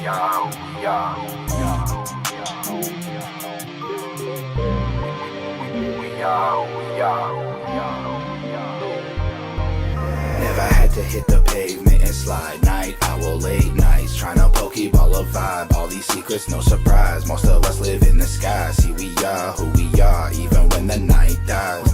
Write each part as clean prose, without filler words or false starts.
Never had to hit the pavement and slide. Night owl, late nights, tryna pokeball a vibe. All these secrets, no surprise. Most of us live in the sky. See, we are who we are, even when the night dies.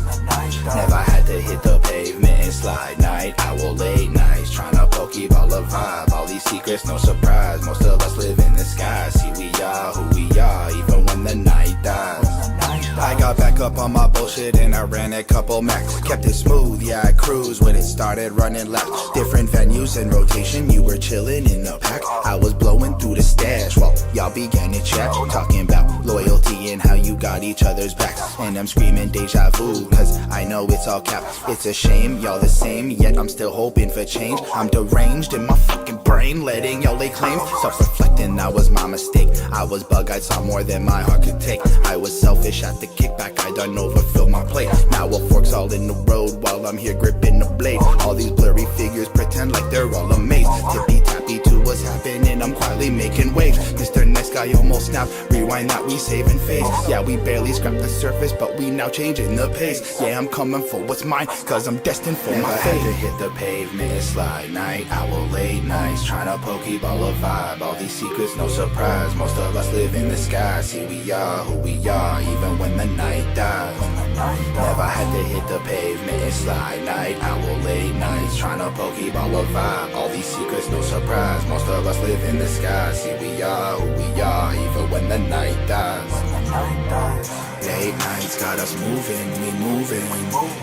Never had to hit the pavement and slide. Night owl, late nights, tryna pokeball a vibe. All these secrets, no surprise. Most of us live in the sky. See, we are who we are, even when the night dies. I got back up on my bullshit and I ran a couple max. Kept it smooth, yeah, I cruised when it started running laps. Different venues in rotation, you were chilling in the pack. I was blowing through the stash while y'all began to chat, talking about loyalty and how you got each other's backs. And I'm screaming deja vu, cause I know it's all cap. It's a shame, y'all the same, yet I'm still hoping for change. I'm deranged in my fucking brain, letting y'all lay claim. Self-reflecting, that was my mistake. I was bug-eyed, saw more than my heart could take. I was selfish at the kickback, I done overfilled my plate. Now a fork's all in the road while I'm here gripping the blade. All these blurry figures pretend like they're all amazed. Tippy-tappy to what's happening, I'm quietly making waves. Mr. Next Guy almost snapped, rewind that, we saving face. Yeah, we barely scrapped the surface, but we now changing the pace. Yeah, I'm coming for what's mine, cause I'm destined for my fate. Never had to hit the pavement and slide. Night owl, late nights, tryna pokeball a vibe. All these secrets, no surprise. Most of us live in the sky. See, we are who we are, even when the night dies. Never had to hit the pavement and slide. Night owl, late nights, tryna pokeball a vibe. All these secrets, no surprise. Most of us live in the sky. See, we are who we are, even when the night dies. Late nights got us moving, we moving.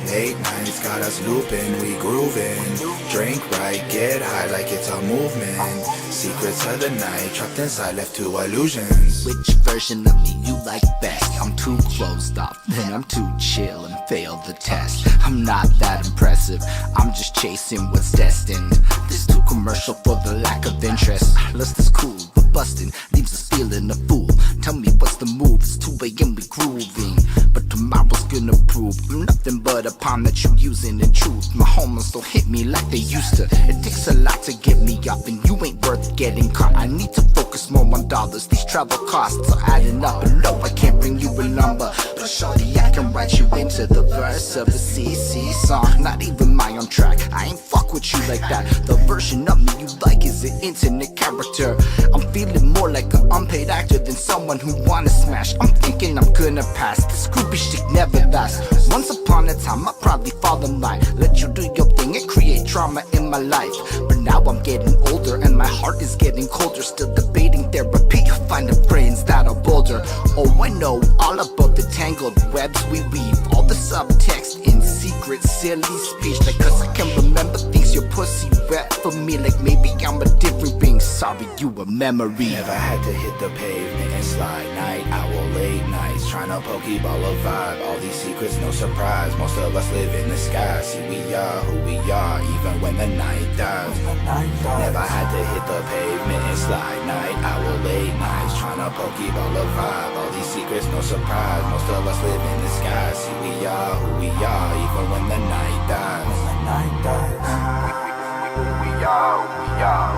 Late nights got us looping, we grooving. Drink right, get high like it's a movement. Secrets of the night, trapped inside, left to illusions. Which version of me you like best? I'm too closed off, then I'm too chill and fail the test. I'm not that impressive, I'm just chasing what's destined. This too commercial for the lack of interest. Lust is cool, but busting leaves us feeling a fool. Tell me what's the move, it's 2 a.m. we grooving. But tomorrow's gonna prove I'm nothing but a pawn that you using in truth. My hormones don't hit me like they used to. It takes a lot to get me up, and you ain't worth getting caught. I need to focus more on dollars, these travel costs are adding up. And no, I can't bring you a number, but shorty, I can write you into the verse of a CC song. Not even my own track, I ain't fuck with you like that. The version of me you like is an internet character. I'm feeling more like an unpaid actor than someone who wanna smash. I'm thinking I'm gonna pass, this groupie shit never lasts. Once upon a time I probably fall in line, let you do your thing and create drama in my life. But now I'm getting older and my heart is getting colder. Still debating therapy, finding brains that are bolder. Oh, I know all about the tangled webs we weave, all the subtext in secret silly speech. Like cause I can remember things your pussy rap for me. Like maybe I'm a different being, sorry you a memory. Never had to hit the pavement and slide. Night owl, late nights, tryna pokeball a vibe. All these secrets, no surprise. Most of us live in the sky. See, we are who we are, even when the night dies. Never had to hit the pavement and slide. Night owl, late nights, tryna pokeball a vibe. All these secrets, no surprise. Most of us live in the sky. See, we are who we are, even when the night dies. We are who we are.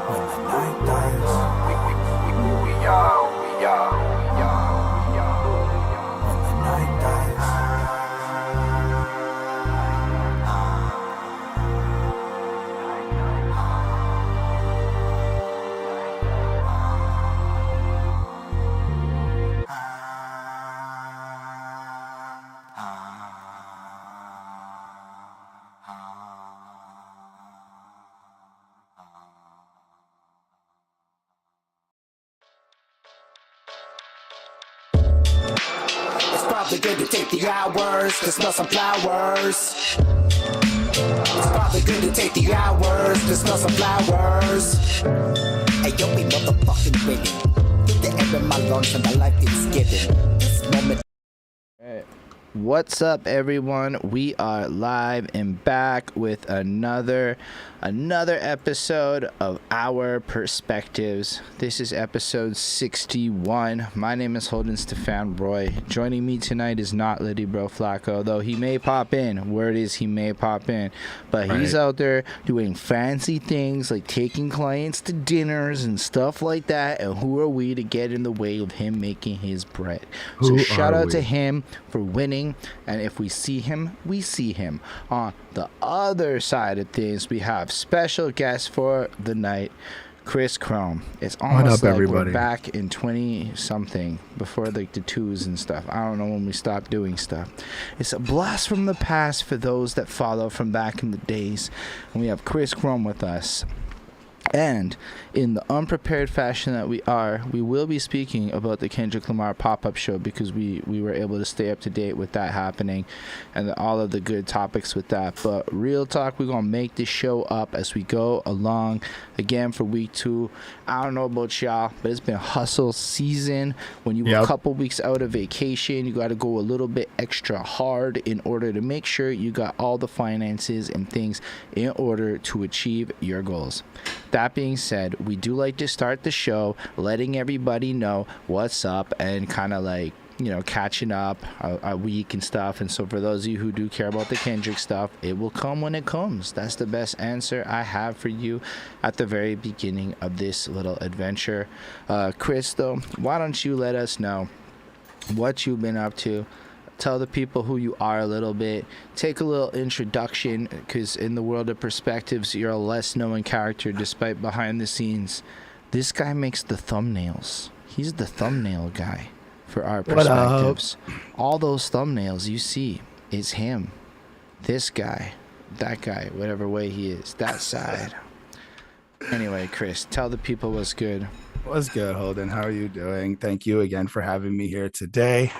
When the night dies. We are who we are. When the night dies. Probably good to take the hours to smell some flowers. It's probably good to take the hours to smell some flowers. Hey, yo, we motherfucking winning. Get the air in my lungs and my life is given. This moment. Alright, What's up, everyone? We are live and back with another episode of Our Perspectives. This is episode 61. My name is Holden Stefan Roy. Joining me tonight is not Liddy Bro Flacko, though he may pop in. Word is he may pop in. But he's out there doing fancy things like taking clients to dinners and stuff like that. And who are we to get in the way of him making his bread? So shout out to him for winning. And if we see him, we see him. On the other side of things, we have special guest for the night, Chris Chrome. It's almost like everybody? We're back in 20-something, before like the twos and stuff. I don't know when we stopped doing stuff. It's a blast from the past for those that follow from back in the days. And we have Chris Chrome with us. And in the unprepared fashion that we are, we will be speaking about the Kendrick Lamar pop-up show because we were able to stay up to date with that happening and all of the good topics with that. But real talk, we're going to make this show up as we go along. Again, for week 2, I don't know about y'all, but it's been hustle season. When you're a couple weeks out of vacation, you got to go a little bit extra hard in order to make sure you got all the finances and things in order to achieve your goals. That being said, we do like to start the show letting everybody know what's up and kind of like, you know, catching up a week and stuff. And so for those of you who do care about the Kendrick stuff, it will come when it comes. That's the best answer I have for you at the very beginning of this little adventure. Chris, though, why don't you let us know what you've been up to? Tell the people who you are a little bit. Take a little introduction, because in the world of perspectives, you're a less known character despite behind the scenes. This guy makes the thumbnails. He's the thumbnail guy for Our Perspectives. All those thumbnails you see is him. This guy, that guy, whatever way he is, that side. Anyway, Chris, tell the people what's good. What's good, Holden? How are you doing? Thank you again for having me here today.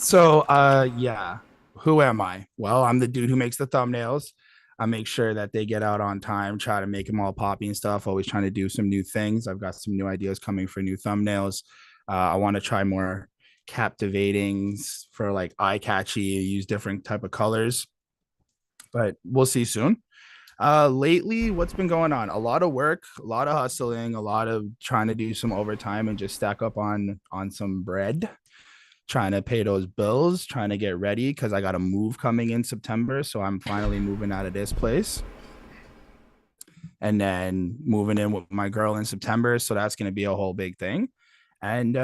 Who am I? Well, I'm the dude who makes the thumbnails. I make sure that they get out on time, try to make them all poppy and stuff, always trying to do some new things. I've got some new ideas coming for new thumbnails. I want to try more captivating for like eye-catchy, use different type of colors, but we'll see soon. Lately, what's been going on? A lot of work, a lot of hustling, a lot of trying to do some overtime and just stack up on some bread. Trying to pay those bills, trying to get ready because I got a move coming in September. So I'm finally moving out of this place and then moving in with my girl in September. So that's going to be a whole big thing. And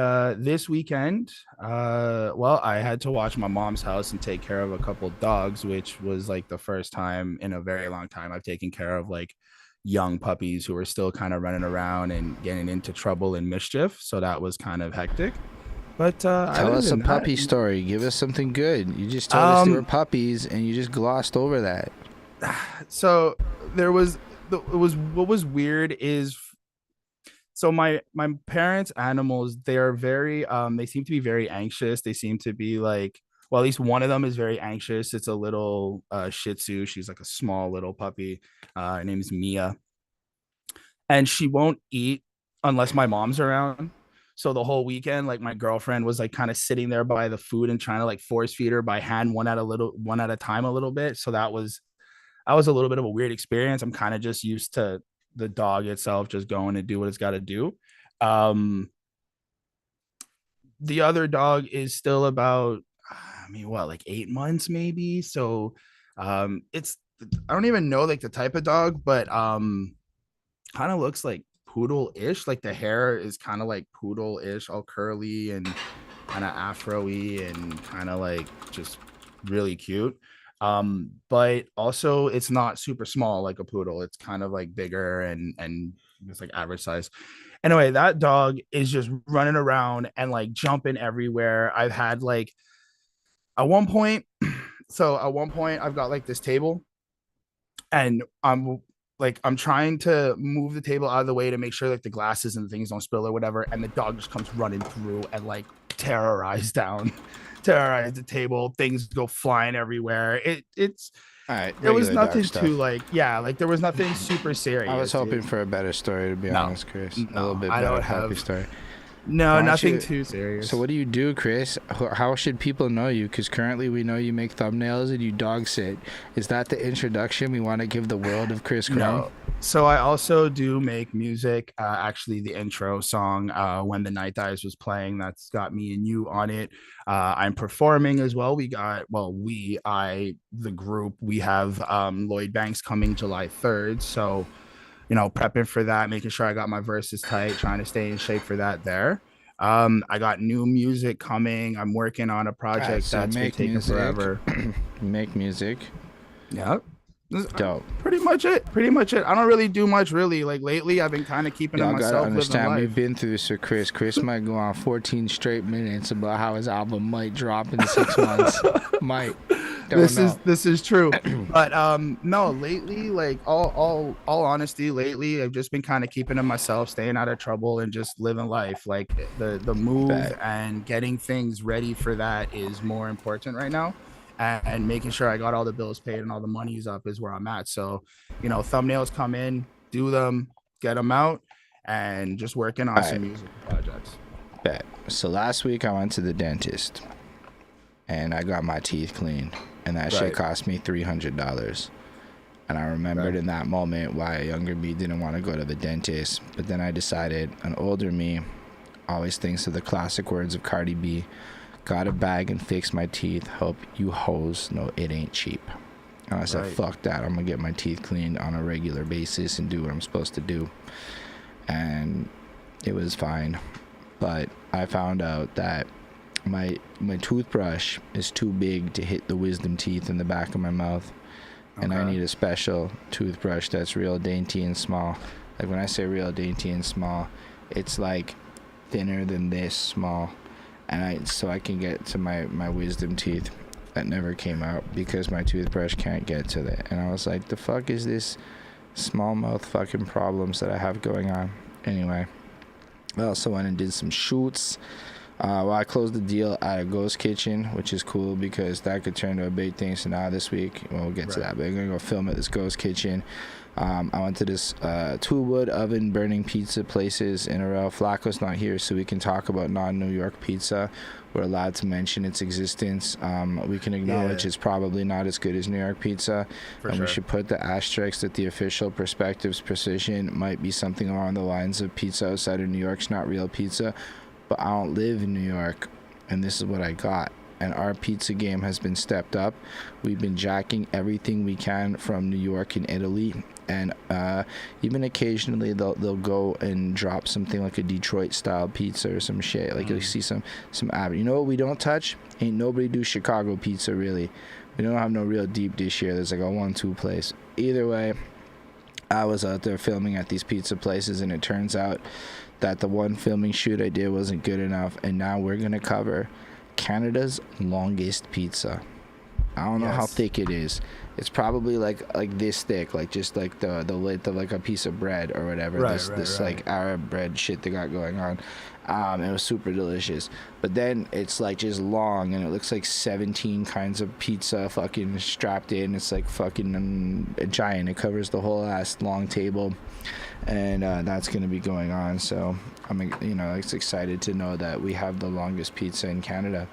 this weekend, I had to watch my mom's house and take care of a couple dogs, which was like the first time in a very long time I've taken care of like young puppies who are still kind of running around and getting into trouble and mischief. So that was kind of hectic. But tell us a puppy story. Give us something good. You just told us they were puppies, and you just glossed over that. So what was weird is, so my parents' animals, they are very they seem to be very anxious. They seem to be like, well, at least one of them is very anxious. It's a little Shih Tzu. She's like a small little puppy. Her name is Mia, and she won't eat unless my mom's around. So the whole weekend, like my girlfriend was like kind of sitting there by the food and trying to like force feed her by hand, one at a time a little bit. So that was a little bit of a weird experience. I'm kind of just used to the dog itself just going to do what it's got to do. The other dog is still about, like 8 months maybe. So I don't even know like the type of dog, but kind of looks like poodle-ish. Like the hair is kind of like poodle-ish, all curly and kind of afro-y and kind of like just really cute. But also it's not super small like a poodle. It's kind of like bigger and it's like average size. Anyway, that dog is just running around and like jumping everywhere. I've had like at one point I've got like this table and I'm trying to move the table out of the way to make sure like the glasses and things don't spill or whatever, and the dog just comes running through and like terrorize the table. Things go flying everywhere. It's all right. There was nothing too like there was nothing super serious. I was hoping for a better story, to be honest, Chris. A little bit better happy story. No, Why don't nothing you- too serious. So what do you do, Chris? How should people know you? Because currently we know you make thumbnails and you dog sit. Is that the introduction we want to give the world of Chris Chrome? No. So I also do make music. Actually, the intro song, "When the Night Dies," was playing. That's got me and you on it. I'm performing as well. The group, we have Lloyd Banks coming July 3rd. So, prepping for that, making sure I got my verses tight, trying to stay in shape for that there. I got new music coming. I'm working on a project so that's been make taking music. forever. Make music. Yeah. Dope. Pretty much it. I don't really do much really. Like lately, I've been kind of keeping to Y'all gotta myself, living understand, life. we've been through this with Chris. Chris might go on 14 straight minutes about how his album might drop in 6 months. Might. This is true. But no, lately, like all honesty, lately I've just been kind of keeping to myself, staying out of trouble and just living life. Like the move and getting things ready for that is more important right now. And making sure I got all the bills paid and all the money's up is where I'm at. So, thumbnails come in, do them, get them out, and just working on some music projects. Bet. So last week I went to the dentist and I got my teeth cleaned, and that shit cost me $300. And I remembered in that moment why a younger me didn't want to go to the dentist. But then I decided an older me always thinks of the classic words of Cardi B: got a bag and fix my teeth. Hope you hoes know it ain't cheap. And I said, fuck that. I'm going to get my teeth cleaned on a regular basis and do what I'm supposed to do. And it was fine. But I found out that my toothbrush is too big to hit the wisdom teeth in the back of my mouth. And I need a special toothbrush that's real dainty and small. Like when I say real dainty and small, it's like thinner than this small. And so I can get to my wisdom teeth that never came out because my toothbrush can't get to it. And I was like, the fuck is this small mouth fucking problems that I have going on? Anyway, I also went and did some shoots. I closed the deal at a ghost kitchen, which is cool because that could turn to a big thing. So now this week, we'll get to that, but I'm going to go film at this ghost kitchen. I went to this 2-wood oven burning pizza places in a row. Flacco's not here, so we can talk about non-New York pizza. We're allowed to mention its existence. We can acknowledge it's probably not as good as New York pizza. We should put the asterisk that the official Perspectives Precision might be something along the lines of pizza outside of New York's not real pizza. But I don't live in New York, and this is what I got. And our pizza game has been stepped up. We've been jacking everything we can from New York and Italy, and even occasionally they'll go and drop something like a Detroit style pizza or some shit. Like you'll see some You know what we don't touch? Ain't nobody do Chicago pizza really. We don't have no real deep dish here. There's like a 1-2 place. Either way, I was out there filming at these pizza places, and it turns out that the one filming shoot I did wasn't good enough, and now we're gonna cover Canada's longest pizza. I don't know how thick it is. It's probably like this thick, like just like the length of like a piece of bread or whatever. This like Arab bread shit they got going on. It was super delicious. But then it's like just long, and it looks like 17 kinds of pizza fucking strapped in. It's like fucking giant. It covers the whole ass long table. And that's going to be going on. So I'm, it's excited to know that we have the longest pizza in Canada.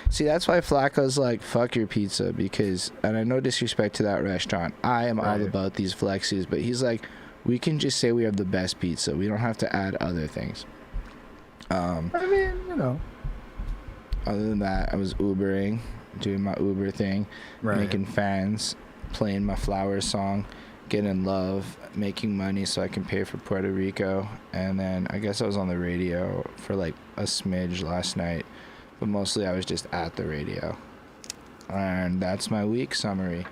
See, that's why Flacco's like, fuck your pizza, because, and I no disrespect to that restaurant, I am all about these flexes, but he's like, we can just say we have the best pizza. We don't have to add other things. I mean, other than that, I was Ubering, doing my Uber thing, making fans, playing my Flowers song, getting love, making money so I can pay for Puerto Rico. And then I guess I was on the radio for like a smidge last night, but mostly I was just at the radio. And that's my week summary.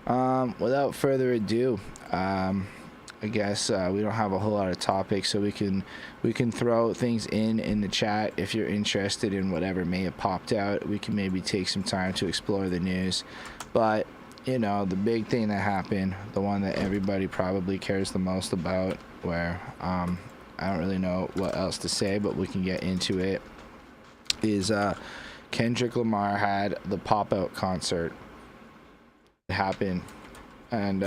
Without further ado, I guess we don't have a whole lot of topics, so we can throw things in the chat if you're interested in whatever may have popped out. We can maybe take some time to explore the news. But the big thing that happened, the one that everybody probably cares the most about, where I don't really know what else to say, but we can get into it, is Kendrick Lamar had the pop-out concert. It happened, and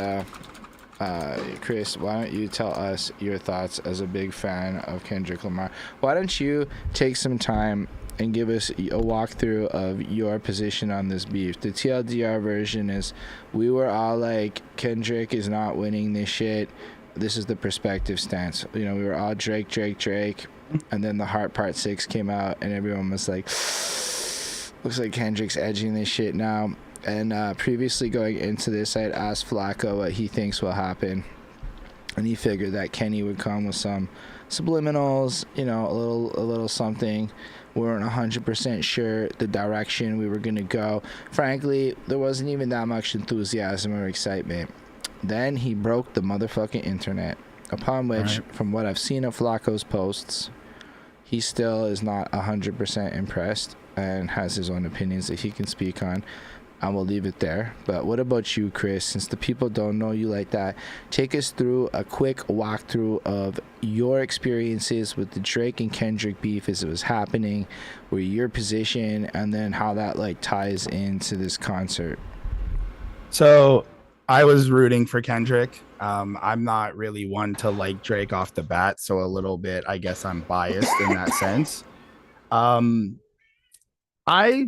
Chris, why don't you tell us your thoughts as a big fan of Kendrick Lamar? Why don't you take some time and give us a walkthrough of your position on this beef? The TLDR version is we were all like, Kendrick is not winning this shit. This is the perspective stance. You know, we were all Drake, Drake, Drake. And then the Heart Part 6 came out and everyone was like, looks like Kendrick's edging this shit now. And previously going into this, I had asked Flacko what he thinks will happen. And he figured that Kenny would come with some subliminals, you know, a little something. We weren't 100% sure the direction we were going to go. Frankly, there wasn't even that much enthusiasm or excitement. Then he broke the motherfucking internet. Upon which, from what I've seen of Flacco's posts, he still is not 100% impressed and has his own opinions that he can speak on. I will leave it there. But what about you, Chris? Since the people don't know you like that, take us through a quick walkthrough of your experiences with the Drake and Kendrick beef as it was happening, where your position, and then how that like ties into this concert. So I was rooting for Kendrick. I'm not really one to like Drake off the bat, so a little bit, I guess I'm biased in that sense. I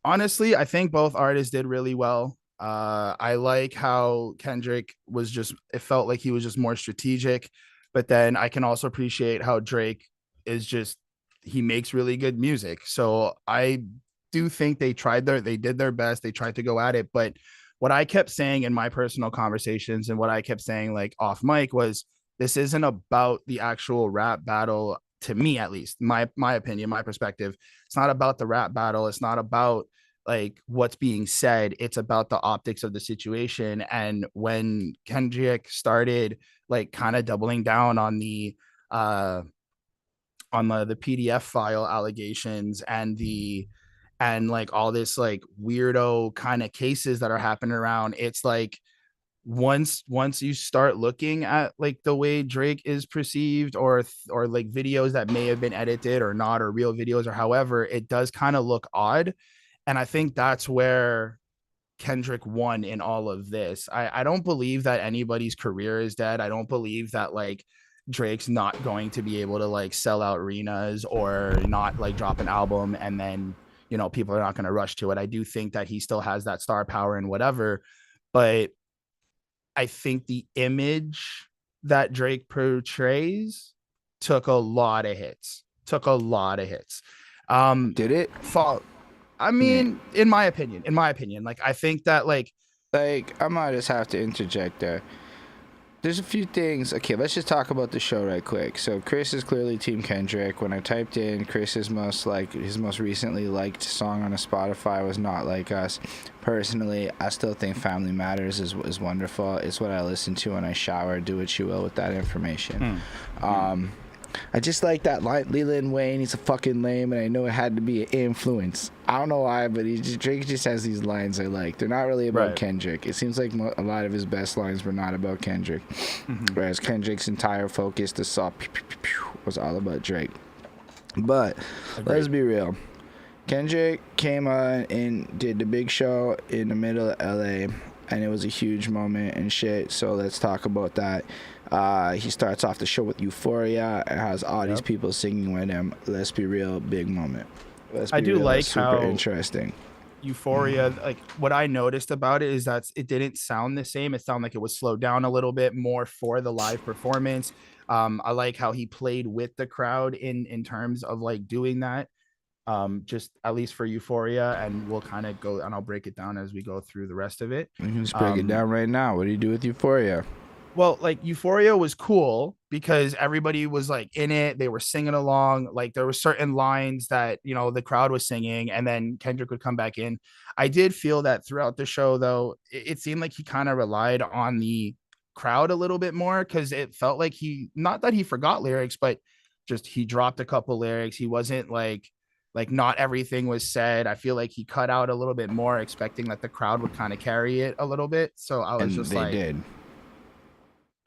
honestly, I think both artists did really well. I like how Kendrick was just, it felt like he was just more strategic, but then I can also appreciate how Drake is just, he makes really good music. So I do think they did their best. They tried to go at it, but what I kept saying in my personal conversations and what I kept saying like off mic was, this isn't about the actual rap battle, to me at least, my opinion, my perspective. It's not about the rap battle. It's not about like what's being said. It's about the optics of the situation. And when Kendrick started like kind of doubling down on the PDF file allegations and like all this like weirdo kind of cases that are happening around, it's like once you start looking at like the way Drake is perceived or like videos that may have been edited or not, or real videos or however, it does kind of look odd. And I think that's where Kendrick won in all of this. I don't believe that anybody's career is dead. I don't believe that like Drake's not going to be able to like sell out arenas or not like drop an album and then, you know, people are not going to rush to it. I do think that he still has that star power and whatever, but I think the image that Drake portrays took a lot of hits. Did it fall? I mean, in my opinion, like I think that like I might just have to interject there. There's a few things. Okay, let's just talk about the show right quick. So Chris is clearly Team Kendrick. When I typed in Chris's most recently liked song on a Spotify was Not Like Us. Personally, I still think Family Matters is wonderful. It's what I listen to when I shower. Do what you will with that information. I just like that line, Leland Wayne, he's a fucking lame, and I know it had to be an influence. I don't know why, but Drake just has these lines I like. They're not really about Kendrick. It seems like a lot of his best lines were not about Kendrick, whereas Kendrick's entire focus, the saw was all about Drake. But let's be real. Kendrick came on and did the big show in the middle of LA, and it was a huge moment and shit, so let's talk about that. He starts off the show with Euphoria and has all these people singing with him. Let's be real, big moment. I do like super how interesting. Euphoria, like what I noticed about it is that it didn't sound the same. It sounded like it was slowed down a little bit more for the live performance. I like how he played with the crowd in terms of like doing that. Just at least for Euphoria, and we'll kind of go and I'll break it down as we go through the rest of it. We can just break it down right now. What do you do with Euphoria? Well, like Euphoria was cool because everybody was like in it. They were singing along. Like there were certain lines that, you know, the crowd was singing and then Kendrick would come back in. I did feel that throughout the show, though, it seemed like he kind of relied on the crowd a little bit more because it felt like not that he forgot lyrics, but just he dropped a couple lyrics. He wasn't like not everything was said. I feel like he cut out a little bit more, expecting that the crowd would kind of carry it a little bit. So I was just like, did.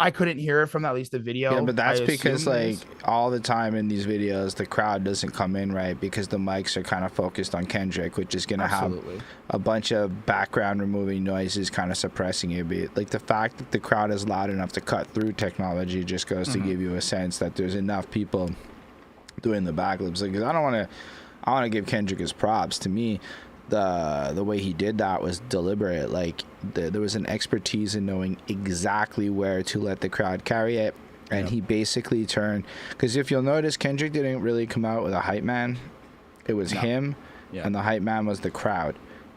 I couldn't hear it from at least the video. Yeah, but that's because like this. all the time in these videos, the crowd doesn't come in right because the mics are kind of focused on Kendrick, which is gonna have a bunch of background removing noises, kind of suppressing it. But like the fact that the crowd is loud enough to cut through technology just goes to give you a sense that there's enough people doing the backlips. Like, 'cause I want to give Kendrick his props. To me, the way he did that was deliberate. Like there was an expertise in knowing exactly where to let the crowd carry it, and he basically turned, because if you'll notice, Kendrick didn't really come out with a hype man. It was him, and the hype man was the crowd.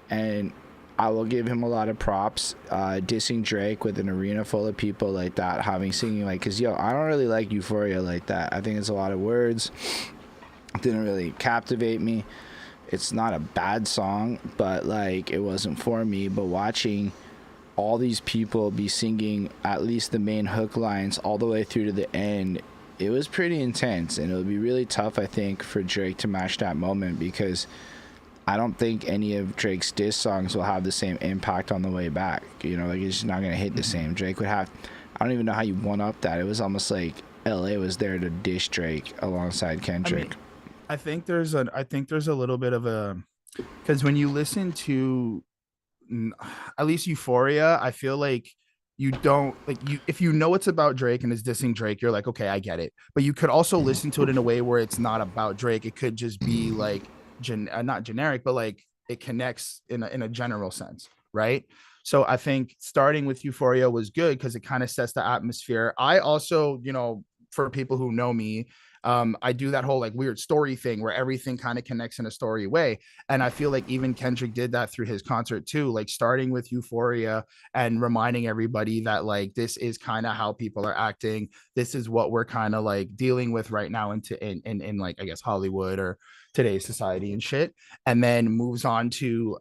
And I will give him a lot of props, dissing Drake with an arena full of people like that, having singing like, because I don't really like Euphoria like that. I think it's a lot of words. It didn't really captivate me. It's not a bad song, but like it wasn't for me. But watching all these people be singing at least the main hook lines all the way through to the end, it was pretty intense, and it would be really tough, I think, for Drake to match that moment, because I don't think any of Drake's diss songs will have the same impact on the way back. You know, like it's just not gonna hit the same. Drake would have, I don't even know how you one up that. It was almost like LA was there to dish Drake alongside Kendrick. I think there's a little bit of a, because when you listen to at least Euphoria, I feel like you don't like if you know it's about Drake and is dissing Drake, you're like, okay, I get it. But you could also listen to it in a way where it's not about Drake. It could just be like not generic, but like it connects in a general sense, right? So I think starting with Euphoria was good because it kind of sets the atmosphere. I also, for people who know me, I do that whole like weird story thing where everything kind of connects in a story way. And I feel like even Kendrick did that through his concert too, like starting with Euphoria and reminding everybody that like, this is kind of how people are acting. This is what we're kind of like dealing with right now in like, I guess, Hollywood or today's society and shit. And then moves on to,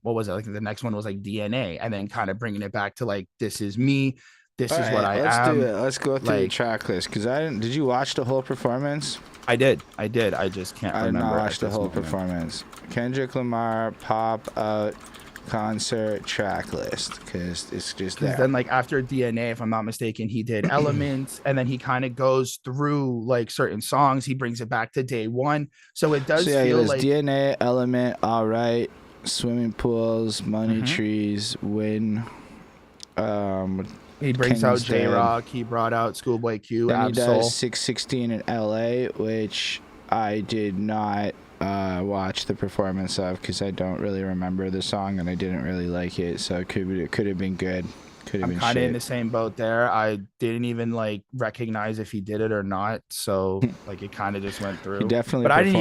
what was it? Like the next one was like DNA, and then kind of bringing it back to like, this is me. This is what I am. Let's do it. Let's go through the track list, because did you watch the whole performance? I did. I just can't remember. I did not watch the whole performance. Kendrick Lamar pop out concert track list, because it's just there. Then like after DNA, if I'm not mistaken, he did Elements, and then he kind of goes through like certain songs. He brings it back to Day One, so it does feel like DNA, Element, All Right, Swimming Pools, Money Trees, Win. He brings out J-Rock. He brought out Schoolboy Q. Then he does 616 in LA, which I did not watch the performance of because I don't really remember the song and I didn't really like it. So it could have been good. I'm kind of in the same boat there. I didn't even like recognize if he did it or not. So like it kind of just went through. He definitely. But I didn't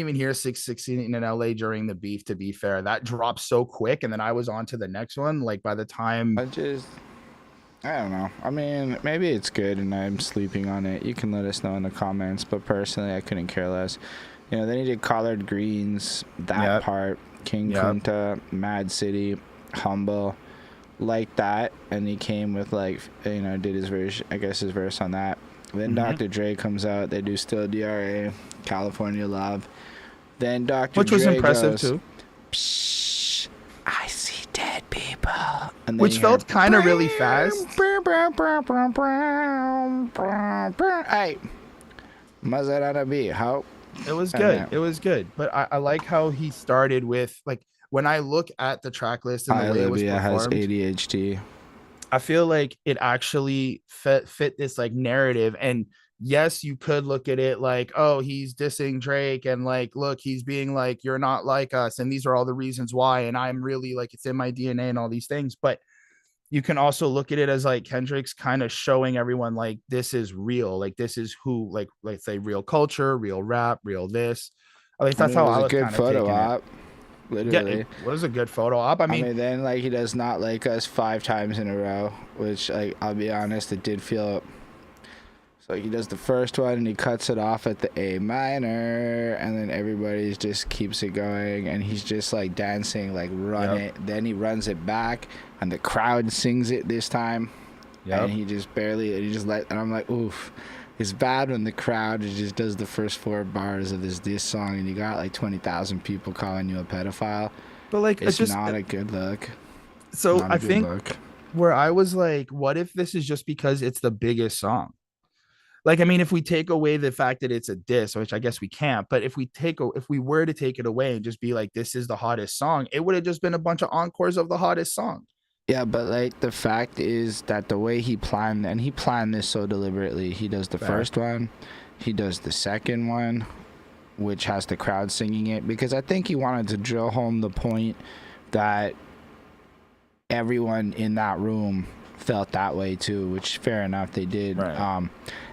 even hear 616 in LA during the beef, to be fair. That dropped so quick, and then I was on to the next one. Like by the time I don't know. I mean, maybe it's good and I'm sleeping on it. You can let us know in the comments, but personally I couldn't care less. Then he did Collard Greens, that part, King Kunta, Mad City, Humble, like that, and he came with like, did his verse, I guess his verse on that. Then Dr. Dre comes out. They do Still DRA, California Love. Then Dr. Which Dre was impressive goes, too. Psh, I see dead people. And which felt kind of really fast. Hey, Maserati beat. How? It was good. It was good. But I like how he started with like, when I look at the track list and the way it was performed, has ADHD. I feel like it actually fit this like narrative. And yes, you could look at it like, oh, he's dissing Drake and like, look, he's being like, you're not like us, and these are all the reasons why, and I'm really like, it's in my DNA and all these things. But you can also look at it as like Kendrick's kind of showing everyone like, this is real, like this is who, like say real culture, real rap, real this. At least that's how I was good photo op. Literally, yeah, it was a good photo op. I mean, then like he does Not Like Us 5 times in a row, which like I'll be honest, it did feel. So he does the first one and he cuts it off at the A minor, and then everybody just keeps it going, and he's just like dancing, like run it. Then he runs it back, and the crowd sings it this time, and he just and I'm like, oof. It's bad when the crowd just does the first 4 bars of this song and you got like 20,000 people calling you a pedophile. But like, it's not a good look. So I think where I was like, what if this is just because it's the biggest song? Like, I mean, if we take away the fact that it's a diss, which I guess we can't, but if we were to take it away and just be like, this is the hottest song, it would have just been a bunch of encores of the hottest song. Yeah, but like the fact is that the way he planned, and he planned this so deliberately, he does the first one, he does the second one, which has the crowd singing it, because I think he wanted to drill home the point that everyone in that room felt that way too, which fair enough, they did. Right.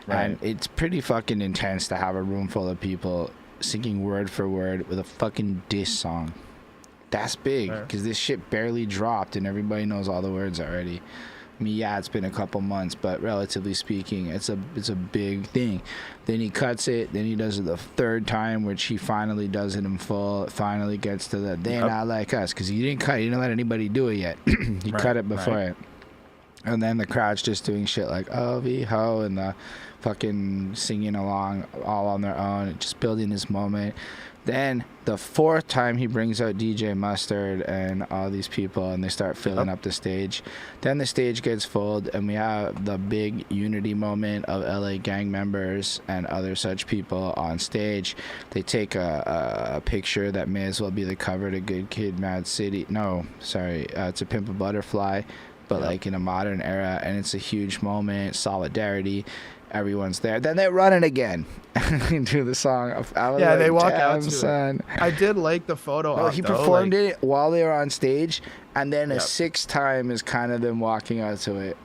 And it's pretty fucking intense to have a room full of people singing word for word with a fucking diss song. That's big, because this shit barely dropped and everybody knows all the words already. I mean, yeah, it's been a couple months, but relatively speaking, it's a big thing. Then he cuts it, then he does it the third time, which he finally does it in full. It finally gets to the "They Not Like Us," because he didn't let anybody do it yet. He cut it before it. And then the crowd's just doing shit like "Oh, be ho," and the fucking singing along all on their own, just building this moment. Then the fourth time he brings out DJ Mustard and all these people, and they start filling up the stage. Then the stage gets full, and we have the big unity moment of LA gang members and other such people on stage. They take a picture that may as well be the cover to Good Kid, Mad City. No, sorry, To Pimp a Butterfly, but like in a modern era, and it's a huge moment, solidarity. Everyone's there. Then they run it again into the song. They walk out to son. It. I did like the photo. No, he performed it while they were on stage, and then a sixth time is kind of them walking out to it.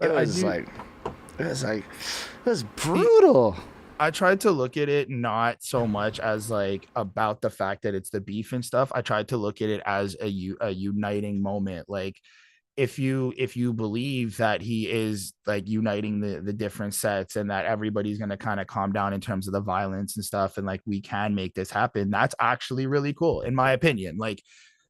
It was brutal. I tried to look at it not so much as like about the fact that it's the beef and stuff. I tried to look at it as a uniting moment. Like, if you believe that he is like uniting the different sets, and that everybody's going to kind of calm down in terms of the violence and stuff, and like we can make this happen, that's actually really cool in my opinion. Like,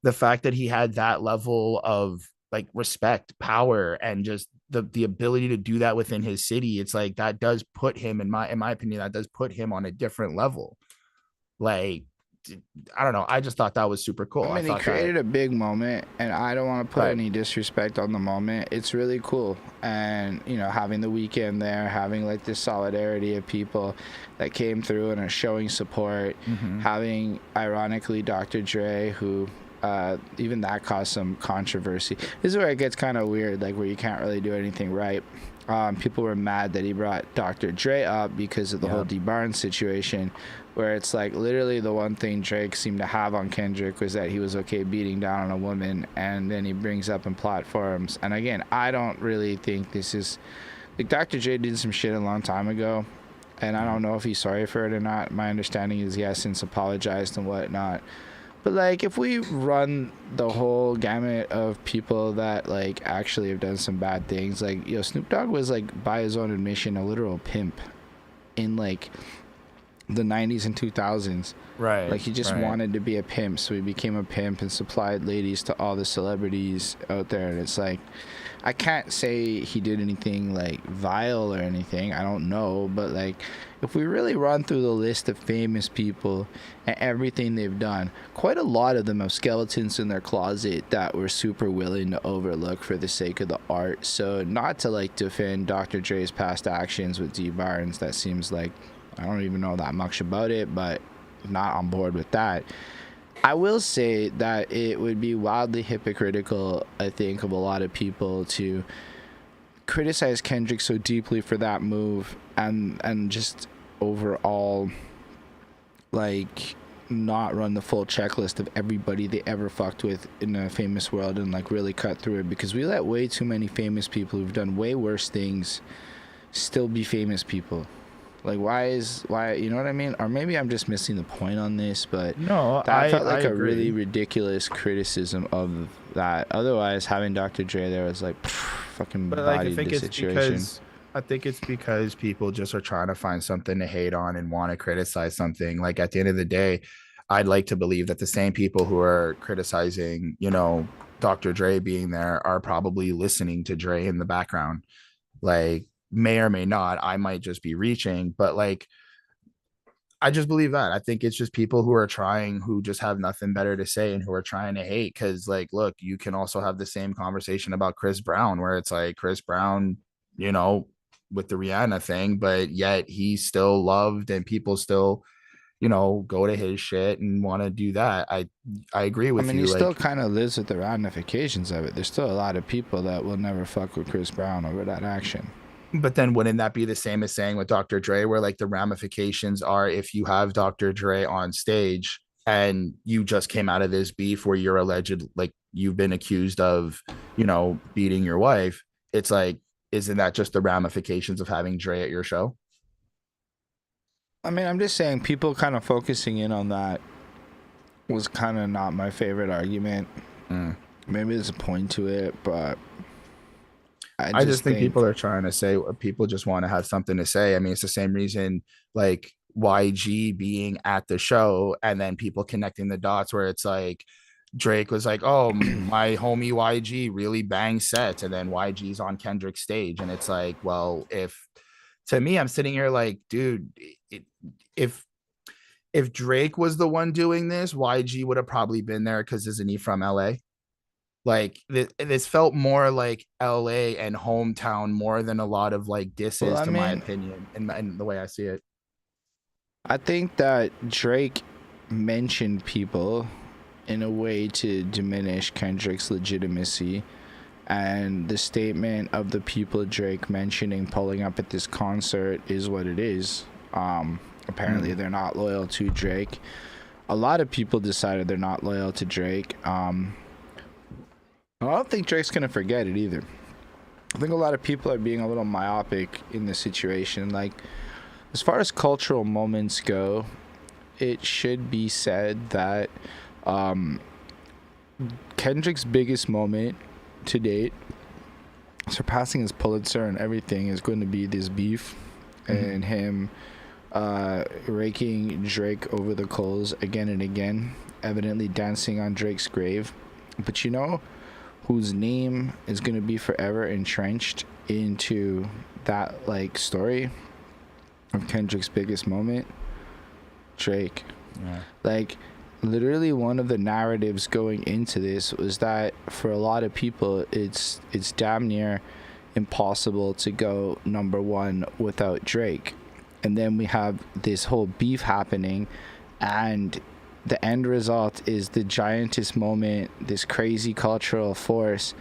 the fact that he had that level of like respect, power, and just the ability to do that within his city, it's like that does put him in my opinion, that does put him on a different level. Like, I don't know. I just thought that was super cool. I mean, he created a big moment, and I don't want to put any disrespect on the moment. It's really cool. And, you know, having the weekend there, having like this solidarity of people that came through and are showing support, having, ironically, Dr. Dre, who even that caused some controversy. This is where it gets kind of weird, like where you can't really do anything right. People were mad that he brought Dr. Dre up because of the whole D Barnes situation, where it's like literally the one thing Drake seemed to have on Kendrick was that he was okay beating down on a woman, and then he brings up in platforms. And again, I don't really think this is like Dr. Dre did some shit a long time ago, and I don't know if he's sorry for it or not. My understanding is he has since apologized and whatnot. But like, if we run the whole gamut of people that like actually have done some bad things, like, yo, Snoop Dogg was like, by his own admission, a literal pimp in like the 90s and 2000s. Right. Like, he just wanted to be a pimp, so he became a pimp and supplied ladies to all the celebrities out there. And it's like, I can't say he did anything like vile or anything, I don't know, but like, if we really run through the list of famous people and everything they've done, quite a lot of them have skeletons in their closet that we're super willing to overlook for the sake of the art. So not to like defend Dr. Dre's past actions with D Barnes, that seems like I don't even know that much about it, but not on board with that. I will say that it would be wildly hypocritical, I think, of a lot of people to criticize Kendrick so deeply for that move, and just overall like not run the full checklist of everybody they ever fucked with in a famous world and like really cut through it, because we let way too many famous people who've done way worse things still be famous people. Like, why, you know what I mean? Or maybe I'm just missing the point on this, but no, that felt like I a agree. really ridiculous criticism of that. Otherwise, having Dr. Dre there was like, fucking bodied the situation. I think it's because people just are trying to find something to hate on and want to criticize something. Like, at the end of the day, I'd like to believe that the same people who are criticizing, you know, Dr. Dre being there are probably listening to Dre in the background. Like, may or may not, I might just be reaching, but like, I just believe that. I think it's just people who are trying, who just have nothing better to say and who are trying to hate. Cause like, look, you can also have the same conversation about Chris Brown, where it's like Chris Brown, you know, with the Rihanna thing, but yet he's still loved and people still, you know, go to his shit and want to do that. I agree I with mean, you. he still Like, kind of lives with the ramifications of it. There's still a lot of people that will never fuck with Chris Brown over that action. but then wouldn't that be the same as saying with Dr. Dre, where like the ramifications are if you have Dr. Dre on stage and you just came out of this beef where you're alleged, like you've been accused of, you know, beating your wife? It's like, isn't that just the ramifications of having Dre at your show? I mean, I'm just saying people kind of focusing in on that was kind of not my favorite argument. Maybe there's a point to it, but I just think people are trying to say, people just want to have something to say. I mean, it's the same reason like YG being at the show and then people connecting the dots where it's like Drake was like, oh, my homie YG really bangs sets. And then YG's on Kendrick's stage. And it's like, well, if to me, I'm sitting here like, dude, if if Drake was the one doing this, YG would have probably been there because isn't he from LA? Like this felt more like LA and hometown more than a lot of like disses, Well, I to my mean, opinion, and the way I see it. I think that Drake mentioned people in a way to diminish Kendrick's legitimacy. And the statement of the people Drake mentioning pulling up at this concert is what it is. Apparently, they're not loyal to Drake. A lot of people decided they're not loyal to Drake. I don't think Drake's going to forget it either. I think a lot of people are being a little myopic in this situation. Like, as far as cultural moments go, it should be said that Kendrick's biggest moment to date, surpassing his Pulitzer and everything, is going to be this beef and him raking Drake over the coals again and again, evidently dancing on Drake's grave. But you know whose name is going to be forever entrenched into that like story of Kendrick's biggest moment? Drake. Yeah. Like, literally one of the narratives going into this was that for a lot of people it's damn near impossible to go number one without Drake. And then we have this whole beef happening, and the end result is the giantest moment, this crazy cultural force.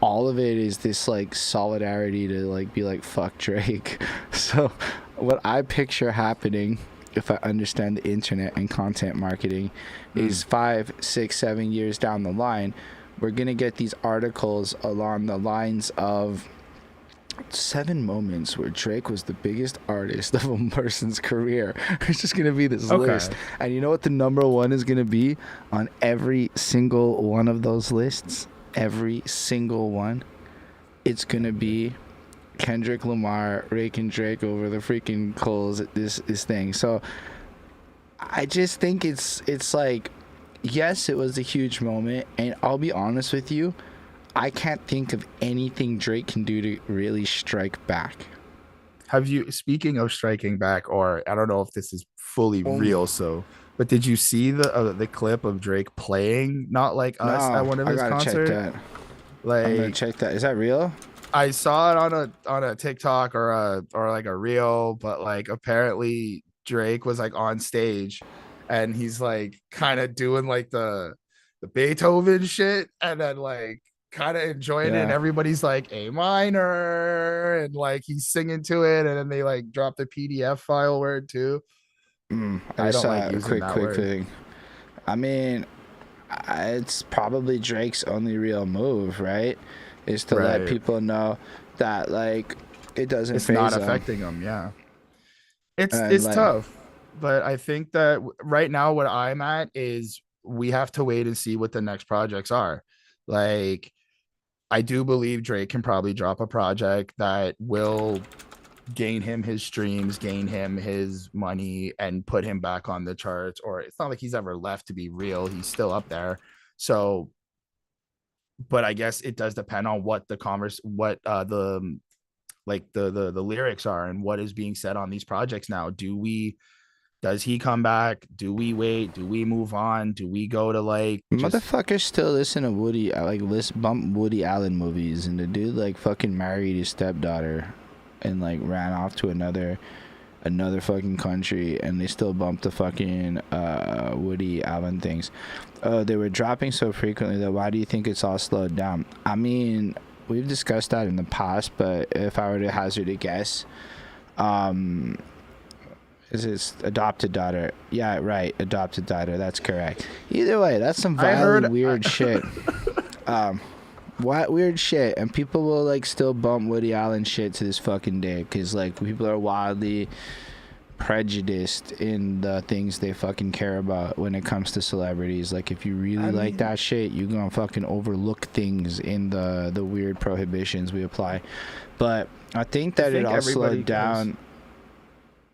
All of it is this like solidarity to like be like, fuck Drake. So what I picture happening, if I understand the internet and content marketing, is 5, 6, 7 years down the line, we're gonna get these articles along the lines of 7 moments where Drake was the biggest artist of a person's career. It's just gonna be this list, and you know what the number one is gonna be on every single one of those lists? Every single one, it's gonna be Kendrick Lamar raking Drake over the freaking coals at this thing. So I just think it's like, yes, it was a huge moment, and I'll be honest with you, I can't think of anything Drake can do to really strike back. Have you, speaking of striking back, or I don't know if this is fully real, but did you see the clip of Drake playing Not Like Us at one of his concerts? Check that. Like, I'm gonna check that. Is that real? I saw it on a TikTok or like a reel, but like apparently Drake was like on stage and he's like kind of doing like the Beethoven shit and then like kind of enjoying it, and everybody's like A minor and like he's singing to it, and then they like drop the PDF file word too. I don't saw like a using quick thing. I mean, it's probably Drake's only real move, right? Is to let people know that like it doesn't. It's not affecting them. Yeah, it's like, tough, but I think that right now what I'm at is we have to wait and see what the next projects are. Like, I do believe Drake can probably drop a project that will gain him his streams, gain him his money, and put him back on the charts. Or it's not like he's ever left, to be real. He's still up there. So, but I guess it does depend on what the the lyrics are and what is being said on these projects now. Do we Does he come back? Do we wait? Do we move on? Do we go to like just Motherfuckers still listen to Woody, bump Woody Allen movies, and the dude like fucking married his stepdaughter, and like ran off to another fucking country, and they still bump the fucking Woody Allen things. They were dropping so frequently that why do you think it's all slowed down? I mean, we've discussed that in the past, but if I were to hazard a guess, is his adopted daughter? Yeah, right, adopted daughter. That's correct. Either way, that's some violent, weird shit. What weird shit, and people will like still bump Woody Allen shit to this fucking day, because like people are wildly prejudiced in the things they fucking care about when it comes to celebrities. Like if you really like that shit, you're gonna fucking overlook things in the weird prohibitions we apply. But I think that it all slowed down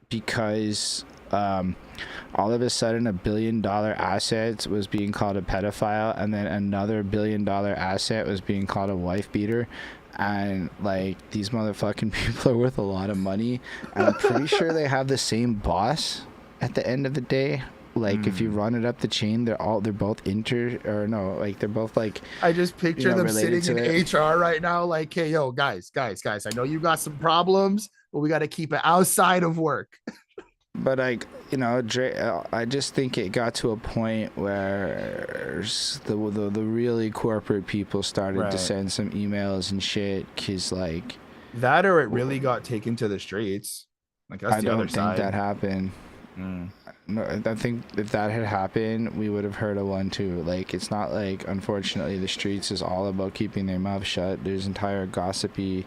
because all of a sudden $1 billion asset was being called a pedophile, and then another $1 billion asset was being called a wife beater. And like these motherfucking people are worth a lot of money, and I'm pretty sure they have the same boss at the end of the day. Like if you run it up the chain, they're both they're both like, I just picture them sitting in HR right now, like, hey, yo, guys, I know you got some problems, but we got to keep it outside of work. But like, you know, I just think it got to a point where the really corporate people started to send some emails and shit, cause like that, or it really got taken to the streets. Like that's the other side. I don't think that happened. No, I think if that had happened, we would have heard of one too. Like it's not like, unfortunately, the streets is all about keeping their mouth shut. There's entire gossipy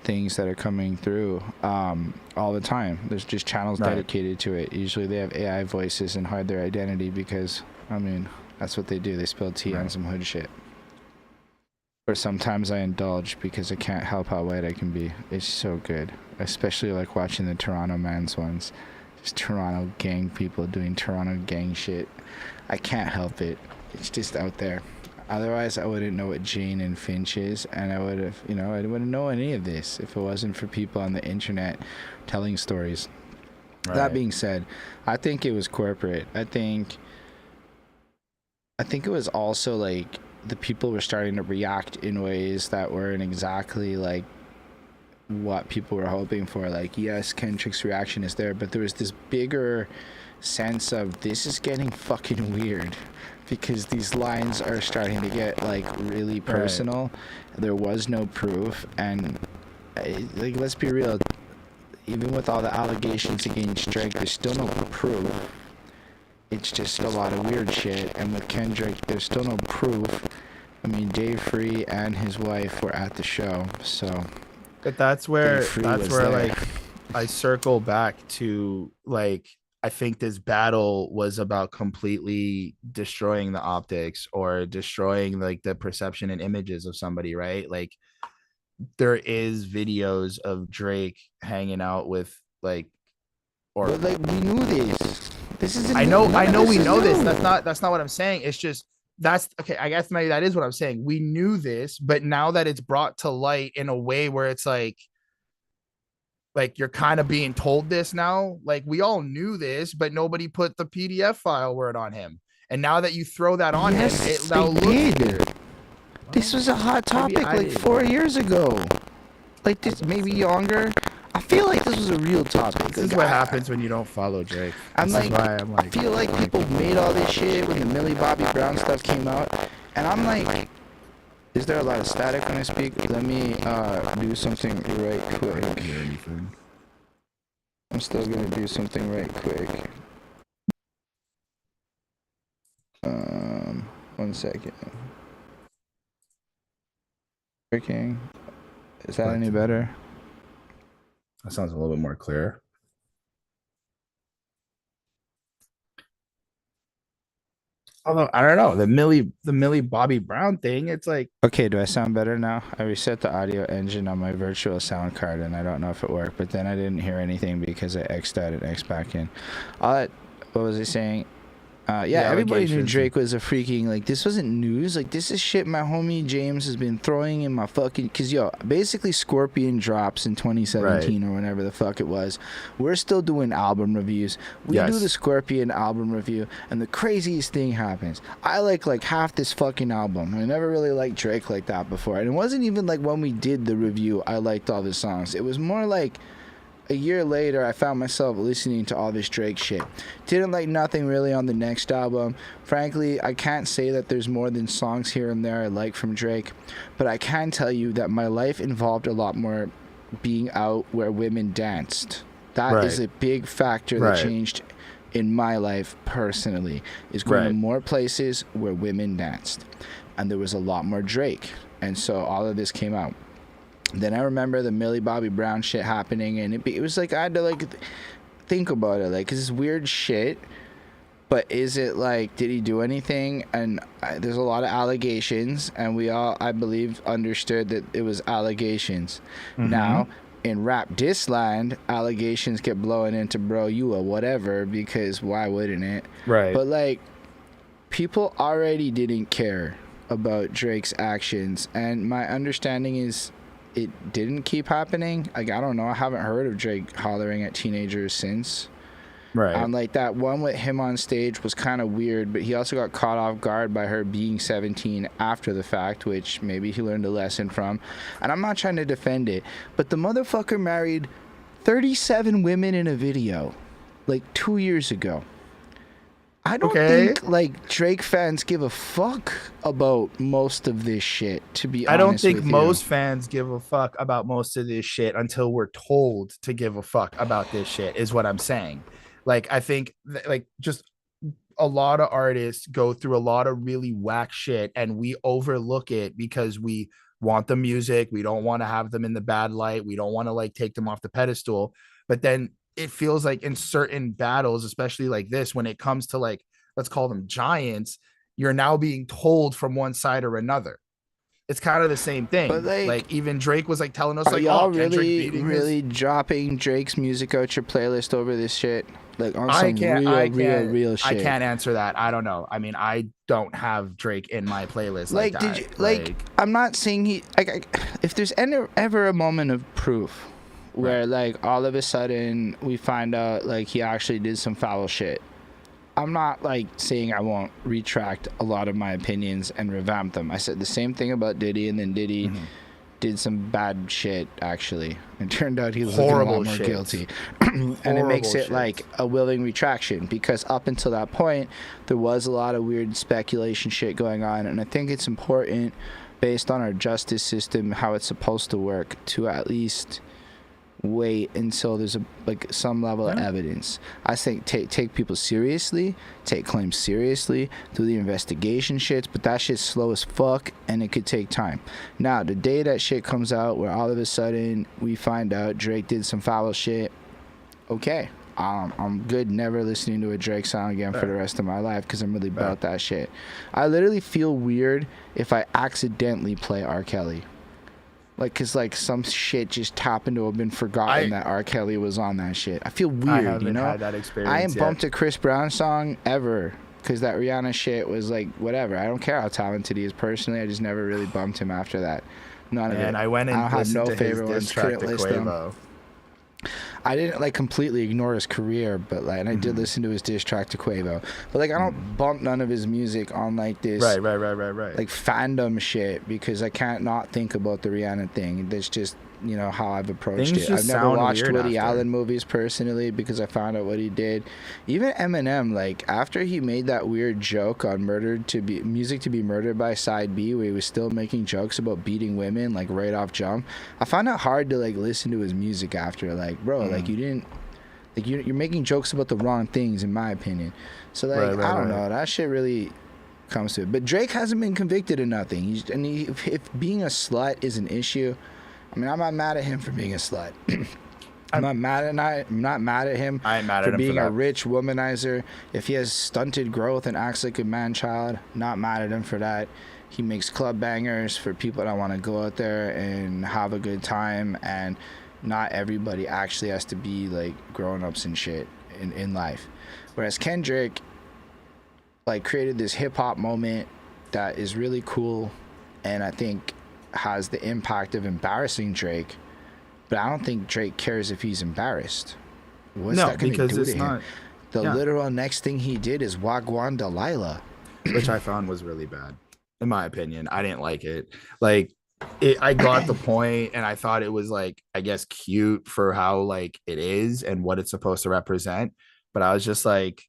things that are coming through all the time. There's just channels dedicated to it. Usually they have AI voices and hide their identity because, I mean, that's what they do. They spill tea on some hood shit. Or sometimes I indulge because I can't help how white I can be. It's so good, especially like watching the Toronto Mans ones. Just Toronto gang people doing Toronto gang shit. I can't help it. It's just out there. Otherwise, I wouldn't know what Jane and Finch is, and I would have, I wouldn't know any of this if it wasn't for people on the internet telling stories. Right. That being said, I think it was corporate. I think it was also like the people were starting to react in ways that weren't exactly like what people were hoping for. Like, yes, Kendrick's reaction is there, but there was this bigger sense of this is getting fucking weird because these lines are starting to get like really personal. There was no proof, and like, let's be real, even with all the allegations against Drake, there's still no proof. It's just a lot of weird shit. And with Kendrick, there's still no proof. I mean, Dave Free and his wife were at the show, so. But that's where like I circle back to, like, I think this battle was about completely destroying the optics or destroying like the perception and images of somebody, right? Like there is videos of Drake hanging out with like, or but like we knew this. This is I know we know this. That's not what I'm saying. It's just that's okay. I guess maybe that is what I'm saying. We knew this, but now that it's brought to light in a way where it's like you're kind of being told this now. Like we all knew this, but nobody put the PDF file word on him. And now that you throw that on him, it now looks weird. This was a hot topic like 4 years ago. Like this, maybe younger. I feel like this was a real topic. This is what happens when you don't follow Drake. I feel like people made all this shit when the Millie Bobby Brown stuff came out, and I'm like, is there a lot of static when I speak? Let me do something right quick. I'm still gonna do something right quick. 1 second. Working. Is that any better? That sounds a little bit more clear. Although I don't know, the Millie Bobby Brown thing, it's like, okay, do I sound better now? I reset the audio engine on my virtual sound card and I don't know if it worked, but then I didn't hear anything because I X'd out and X back in. What was I saying? Everybody knew allegations. Drake was a freaking, like, this wasn't news. Like, this is shit my homie James has been throwing in my fucking, because basically Scorpion drops in 2017 or whenever the fuck it was. We're still doing album reviews. We do the Scorpion album review, and the craziest thing happens. I like half this fucking album. I never really liked Drake like that before, and it wasn't even like when we did the review I liked all the songs. It was more like a year later, I found myself listening to all this Drake shit. Didn't like nothing really on the next album. Frankly, I can't say that there's more than songs here and there I like from Drake, but I can tell you that my life involved a lot more being out where women danced. That is a big factor that changed in my life personally, is going to more places where women danced. And there was a lot more Drake. And so all of this came out. Then I remember the Millie Bobby Brown shit happening, and it was like I had to think about it, like, 'cause it's weird shit, but is it like, did he do anything? And there's a lot of allegations, and we all, I believe, understood that it was allegations. Now in rap disland, allegations get blown into bro you a whatever, because why wouldn't it? But like, people already didn't care about Drake's actions, and my understanding is it didn't keep happening. Like, I don't know. I haven't heard of Drake hollering at teenagers since. Like, that one with him on stage was kind of weird, but he also got caught off guard by her being 17 after the fact, which maybe he learned a lesson from. And I'm not trying to defend it, but the motherfucker married 37 women in a video, like, 2 years ago. I don't think, like, Drake fans give a fuck about most of this shit, to be honest. I don't think with most fans give a fuck about most of this shit until we're told to give a fuck about this shit, is what I'm saying. Like, I think, like, just a lot of artists go through a lot of really whack shit, and we overlook it because we want the music. We don't want to have them in the bad light. We don't want to, like, take them off the pedestal. But then it feels like in certain battles, especially like this, when it comes to, like, let's call them giants, you're now being told from one side or another. It's kind of the same thing. But like even Drake was like telling us, like, y'all really dropping Drake's music out your playlist over this shit? Like, on some real shit. I can't answer that. I don't know. I mean, I don't have Drake in my playlist. Like, did you, like, I'm not saying he, like, if there's ever a moment of proof where like all of a sudden we find out like he actually did some foul shit, I'm not like saying I won't retract a lot of my opinions and revamp them. I said the same thing about Diddy, and then Diddy did some bad shit actually. It turned out he was looking a lot more guilty. And it makes it like a willing retraction, because up until that point there was a lot of weird speculation shit going on, and I think it's important, based on our justice system, how it's supposed to work, to at least wait until there's some level of evidence. I think take people seriously, take claims seriously, do the investigation shits, but that shit's slow as fuck, and it could take time. Now, the day that shit comes out where all of a sudden we find out Drake did some foul shit, okay, I'm good never listening to a Drake song again for the rest of my life, because I'm really about that shit. I literally feel weird if I accidentally play R. Kelly. Like, cause like some shit just happened to have been forgotten that R. Kelly was on that shit. I feel weird, I haven't you know. had that experience I ain't yet. bumped a Chris Brown song ever, cause that Rihanna shit was like whatever. I don't care how talented he is personally. I just never really bumped him after that. None of it. And I went and listened to his diss track to Quavo. I didn't like completely ignore his career, but like, and I did listen to his diss track to Quavo, but like I don't bump none of his music on like this right like fandom shit, because I can't not think about the Rihanna thing. That's just, you know, how I've approached it. I've never watched Woody Allen movies personally, because I found out what he did. Even Eminem, like after he made that weird joke on Music to be Murdered by Side B, where he was still making jokes about beating women like right off jump, I found it hard to like listen to his music after. Like, bro, like you didn't, like you're making jokes about the wrong things, in my opinion. So like I don't know, that shit really comes to it. But Drake hasn't been convicted of nothing. If being a slut is an issue, I mean, I'm not mad at him for being a slut. I'm not mad at him for being a rich womanizer. If he has stunted growth and acts like a man-child, not mad at him for that. He makes club bangers for people that want to go out there and have a good time, and not everybody actually has to be like grown-ups and shit in life. Whereas Kendrick, like created this hip hop moment that is really cool, and I think has the impact of embarrassing Drake. But I don't think Drake cares if he's embarrassed. What's that going to do to him? The literal next thing he did is Wagwan Delilah, which I found was really bad, in my opinion. I didn't like it. Like, I got the point, and I thought it was like, I guess, cute for how like it is and what it's supposed to represent. But I was just like,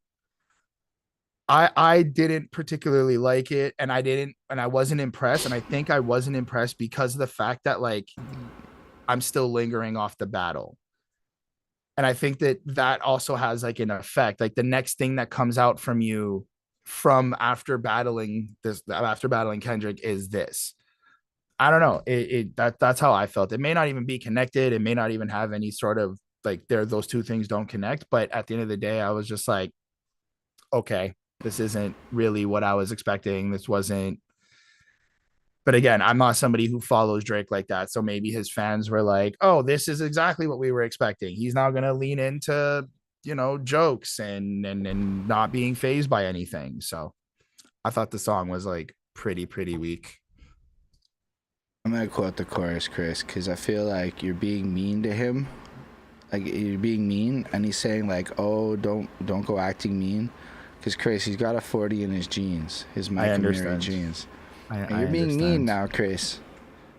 I didn't particularly like it, and I wasn't impressed. And I think I wasn't impressed because of the fact that like I'm still lingering off the battle. And I think that also has like an effect. Like the next thing that comes out from you from after battling Kendrick is this. I don't know. That's how I felt. It may not even be connected. It may not even have any sort of like those two things don't connect. But at the end of the day, I was just like, okay, this isn't really what I was expecting. This wasn't. But again, I'm not somebody who follows Drake like that. So maybe his fans were like, oh, this is exactly what we were expecting. He's not going to lean into, jokes and not being fazed by anything. So I thought the song was like pretty weak. I'm going to quote the chorus, Chris, because I feel like you're being mean to him. Like you're being mean. And he's saying like, oh, don't go acting mean. Because Chris, he's got a 40 in his jeans, his Mike and Mary jeans. You're being mean now, Chris.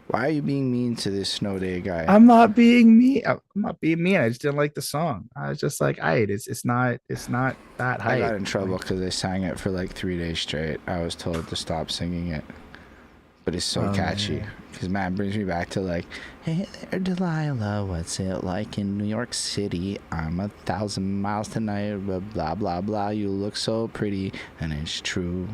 Why are you being mean to this Snow Day guy? I'm not being mean. I just didn't like the song. I was just like, it's not that hype. I got in trouble because I sang it for like 3 days straight. I was told to stop singing it. But it's so catchy. Because, man, it brings me back to like, hey there, Delilah, what's it like in New York City? I'm 1,000 miles tonight, blah, blah, blah. You look so pretty, and it's true.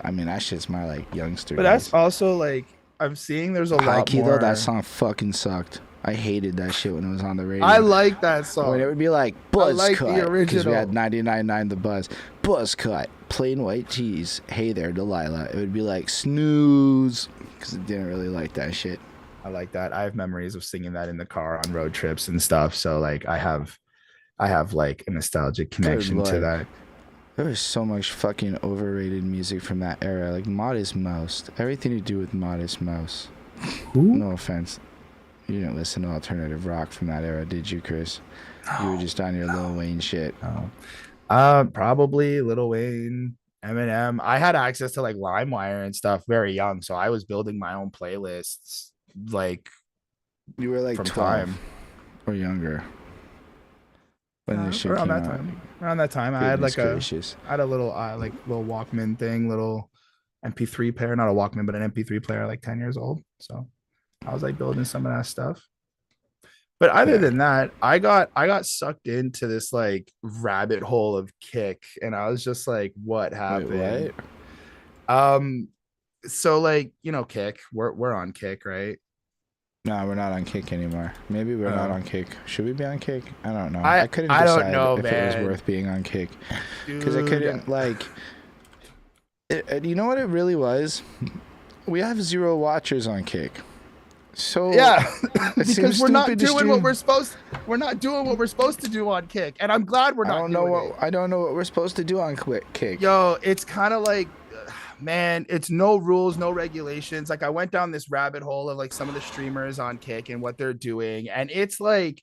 I mean, that shit's my like youngster. But that's also like, I'm seeing there's a lot more. Though, that song fucking sucked. I hated that shit when it was on the radio. I like that song. When it would be like Buzz like Cut, the original. because we had 99.9 The Buzz. Buzz Cut, plain white tees. Hey there, Delilah. It would be like snooze, because I didn't really like that shit. I like that. I have memories of singing that in the car on road trips and stuff. So like, I have like a nostalgic connection to that. There was so much fucking overrated music from that era, like Modest Mouse. Everything to do with Modest Mouse. Who? No offense. You didn't listen to alternative rock from that era, did you, Chris? No, you were just on your Lil Wayne shit. No. Probably Lil Wayne, Eminem. I had access to like LimeWire and stuff very young, so I was building my own playlists. Like, you were like from 12 time or younger. When this shit around came that out. time. Around that time, I had like a little little Walkman thing, little MP3 player, not a Walkman, but an MP3 player, like 10 years old. So I was like building some of that stuff. But other than that, I got sucked into this like rabbit hole of Kick, and I was just like, what happened? Wait, what? So like, Kick, we're on Kick, right? No, we're not on Kick anymore. Maybe we're not on Kick. Should we be on Kick? I don't know. I couldn't decide don't know, if man. it was worth being on Kick. Because I couldn't, like... you know what it really was? We have 0 watchers on Kick. So yeah, because we're not doing what we're supposed to do on Kick, and I'm glad we're not. I don't know what we're supposed to do on Kick. Yo, it's kind of like, man, it's no rules, no regulations. Like, I went down this rabbit hole of like some of the streamers on Kick and what they're doing, and it's like,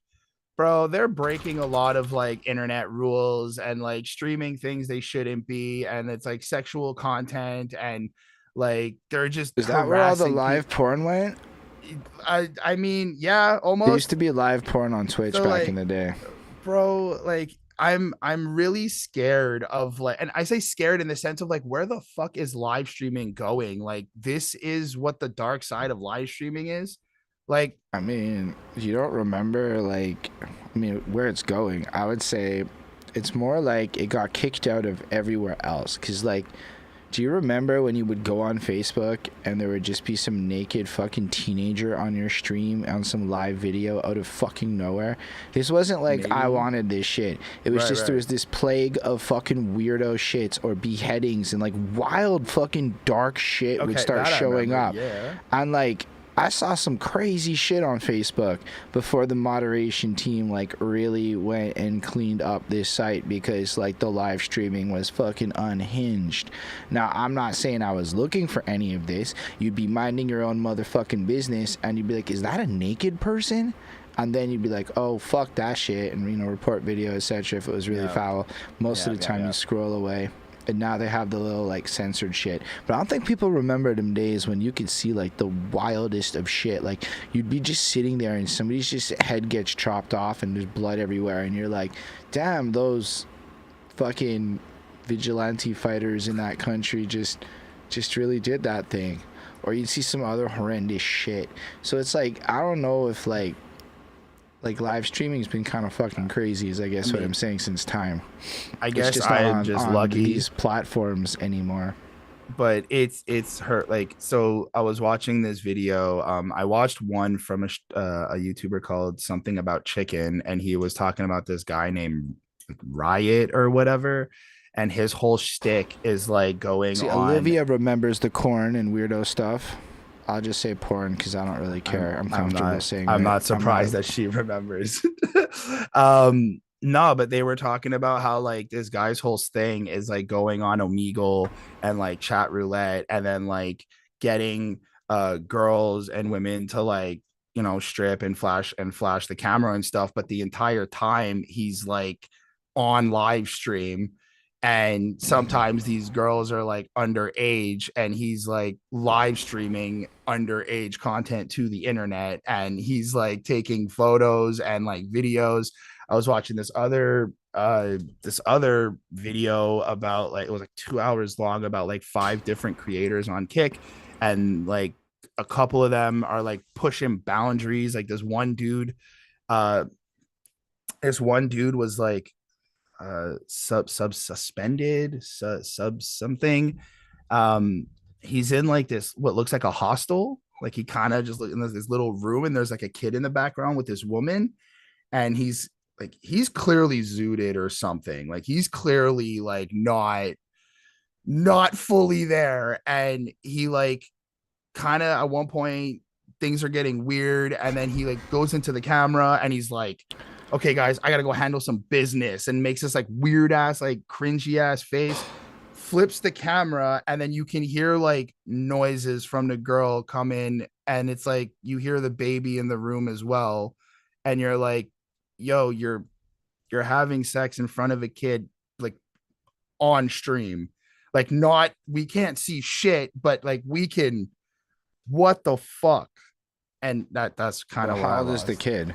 bro, they're breaking a lot of like internet rules and like streaming things they shouldn't be, and it's like sexual content, and like they're just is that where all the live porn went? I mean, yeah, almost. There used to be live porn on Twitch back in the day, bro. Like, I'm really scared of like, and I say scared in the sense of like, where the fuck is live streaming going? Like, this is what the dark side of live streaming is. Like, I mean, you don't remember like, I mean, where it's going. I would say it's more like it got kicked out of everywhere else. Cause like, do you remember when you would go on Facebook and there would just be some naked fucking teenager on your stream on some live video out of fucking nowhere? This wasn't like maybe I wanted this shit. It was there was this plague of fucking weirdo shits or beheadings and like wild fucking dark shit would start showing up. Yeah. And like, I saw some crazy shit on Facebook before the moderation team like really went and cleaned up this site because like the live streaming was fucking unhinged. Now, I'm not saying I was looking for any of this. You'd be minding your own motherfucking business and you'd be like, is that a naked person? And then you'd be like, oh, fuck that shit, and, you know, report video, etc. if it was really foul. Most of the time you scroll away. And now they have the little like censored shit. But I don't think people remember them days when you could see like the wildest of shit. Like you'd be just sitting there and somebody's just head gets chopped off and there's blood everywhere. And you're like, damn, those fucking vigilante fighters in that country just really did that thing. Or you'd see some other horrendous shit. So it's like, I don't know if like live streaming's been kind of fucking crazy is I guess what I'm saying since time. I guess just I'm just lucky these platforms anymore. But it's hurt. Like, so I was watching this video. I watched one from a YouTuber called Something About Chicken, and he was talking about this guy named Riot or whatever, and his whole shtick is like going on. Olivia remembers the corn and weirdo stuff. I'll just say porn because I don't really care. I'm comfortable saying. I'm not surprised that she remembers. No, but they were talking about how like this guy's whole thing is like going on Omegle and like chat roulette and then like getting girls and women to like, you know, strip and flash the camera and stuff. But the entire time he's like on live stream. And sometimes these girls are like underage and he's like live streaming underage content to the internet and he's like taking photos and like videos. I was watching this other video about like, it was like 2 hours long about like 5 different creators on Kick. And like a couple of them are like pushing boundaries. Like this one dude was like, suspended something. He's in like this what looks like a hostel, like he kind of just in this little room and there's like a kid in the background with this woman and he's clearly zooted or something, like he's clearly like not fully there, and he like kind of at one point things are getting weird and then he like goes into the camera and he's like, okay guys, I gotta go handle some business, and makes this like weird ass like cringy ass face, flips the camera, and then you can hear like noises from the girl come in, and it's like you hear the baby in the room as well, and you're like, yo, you're having sex in front of a kid like on stream, like not, we can't see shit but like we can, what the fuck? And that's kind of how old is the kid?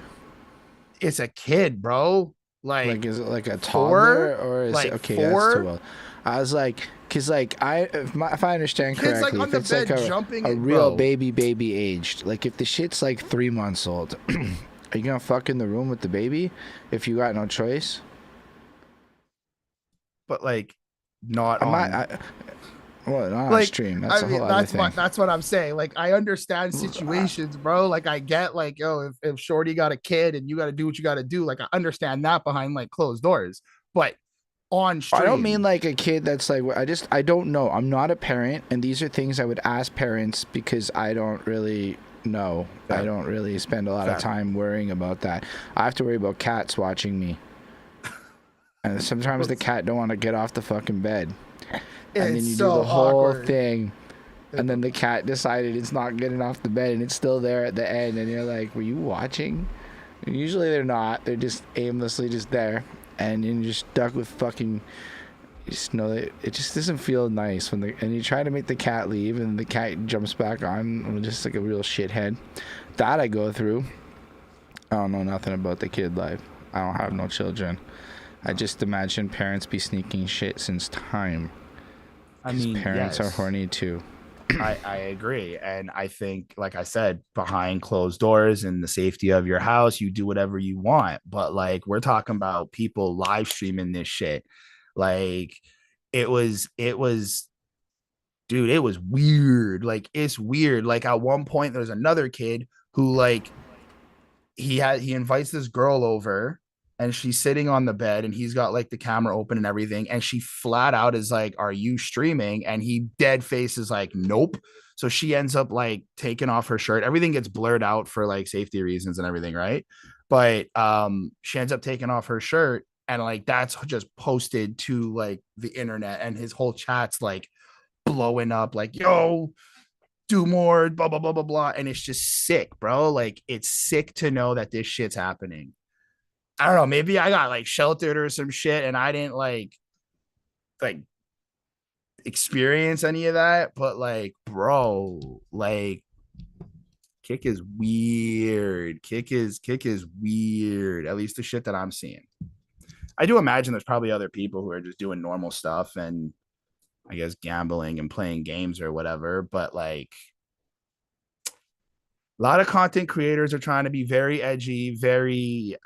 It's a kid, bro. Like is it like a toddler or is like it okay? 4? That's too old. I was like, because like if I understand Kids correctly, like on if the it's bed like jumping a it, real bro. baby aged, like if the shit's like 3 months old, are you gonna fuck in the room with the baby if you got no choice? But like not well, not like, on stream. That's I a mean, whole other thing. that's what I'm saying. Like, I understand situations, bro. Like, I get like, yo, if Shorty got a kid and you got to do what you got to do, like, I understand that behind like closed doors. But on stream, I don't mean like a kid that's like, I don't know. I'm not a parent, and these are things I would ask parents because I don't really know. I don't really spend a lot of time worrying about that. I have to worry about cats watching me, and sometimes the cat don't want to get off the fucking bed. And then you do the whole thing, and then the cat decided it's not getting off the bed, and it's still there at the end, and you're like, were you watching? And usually they're not. They're just aimlessly just there, and you're just stuck with fucking, you just know that it just doesn't feel nice when and you try to make the cat leave, and the cat jumps back on, just like a real shithead. That I go through. I don't know nothing about the kid life. I don't have no children. I just imagine parents be sneaking shit since time. I mean, parents yes. are horny too. I agree. And I think, like I said, behind closed doors and the safety of your house, you do whatever you want. But like, we're talking about people live streaming this shit. Like it was, dude, it was weird. Like, it's weird. Like at one point there's another kid who like, he invites this girl over and she's sitting on the bed and he's got like the camera open and everything. And she flat out is like, "Are you streaming?" And he dead face is like, "Nope." So she ends up like taking off her shirt. Everything gets blurred out for like safety reasons and everything, right? But she ends up taking off her shirt, and like that's just posted to like the internet, and his whole chat's like blowing up, like, "Yo, do more, blah blah blah blah blah." And it's just sick, bro. Like, it's sick to know that this shit's happening. I don't know, maybe I got like sheltered or some shit and I didn't like experience any of that, but like, bro, like, kick is weird. Kick is weird, at least the shit that I'm seeing. I do imagine there's probably other people who are just doing normal stuff and I guess gambling and playing games or whatever, but like, a lot of content creators are trying to be very edgy, very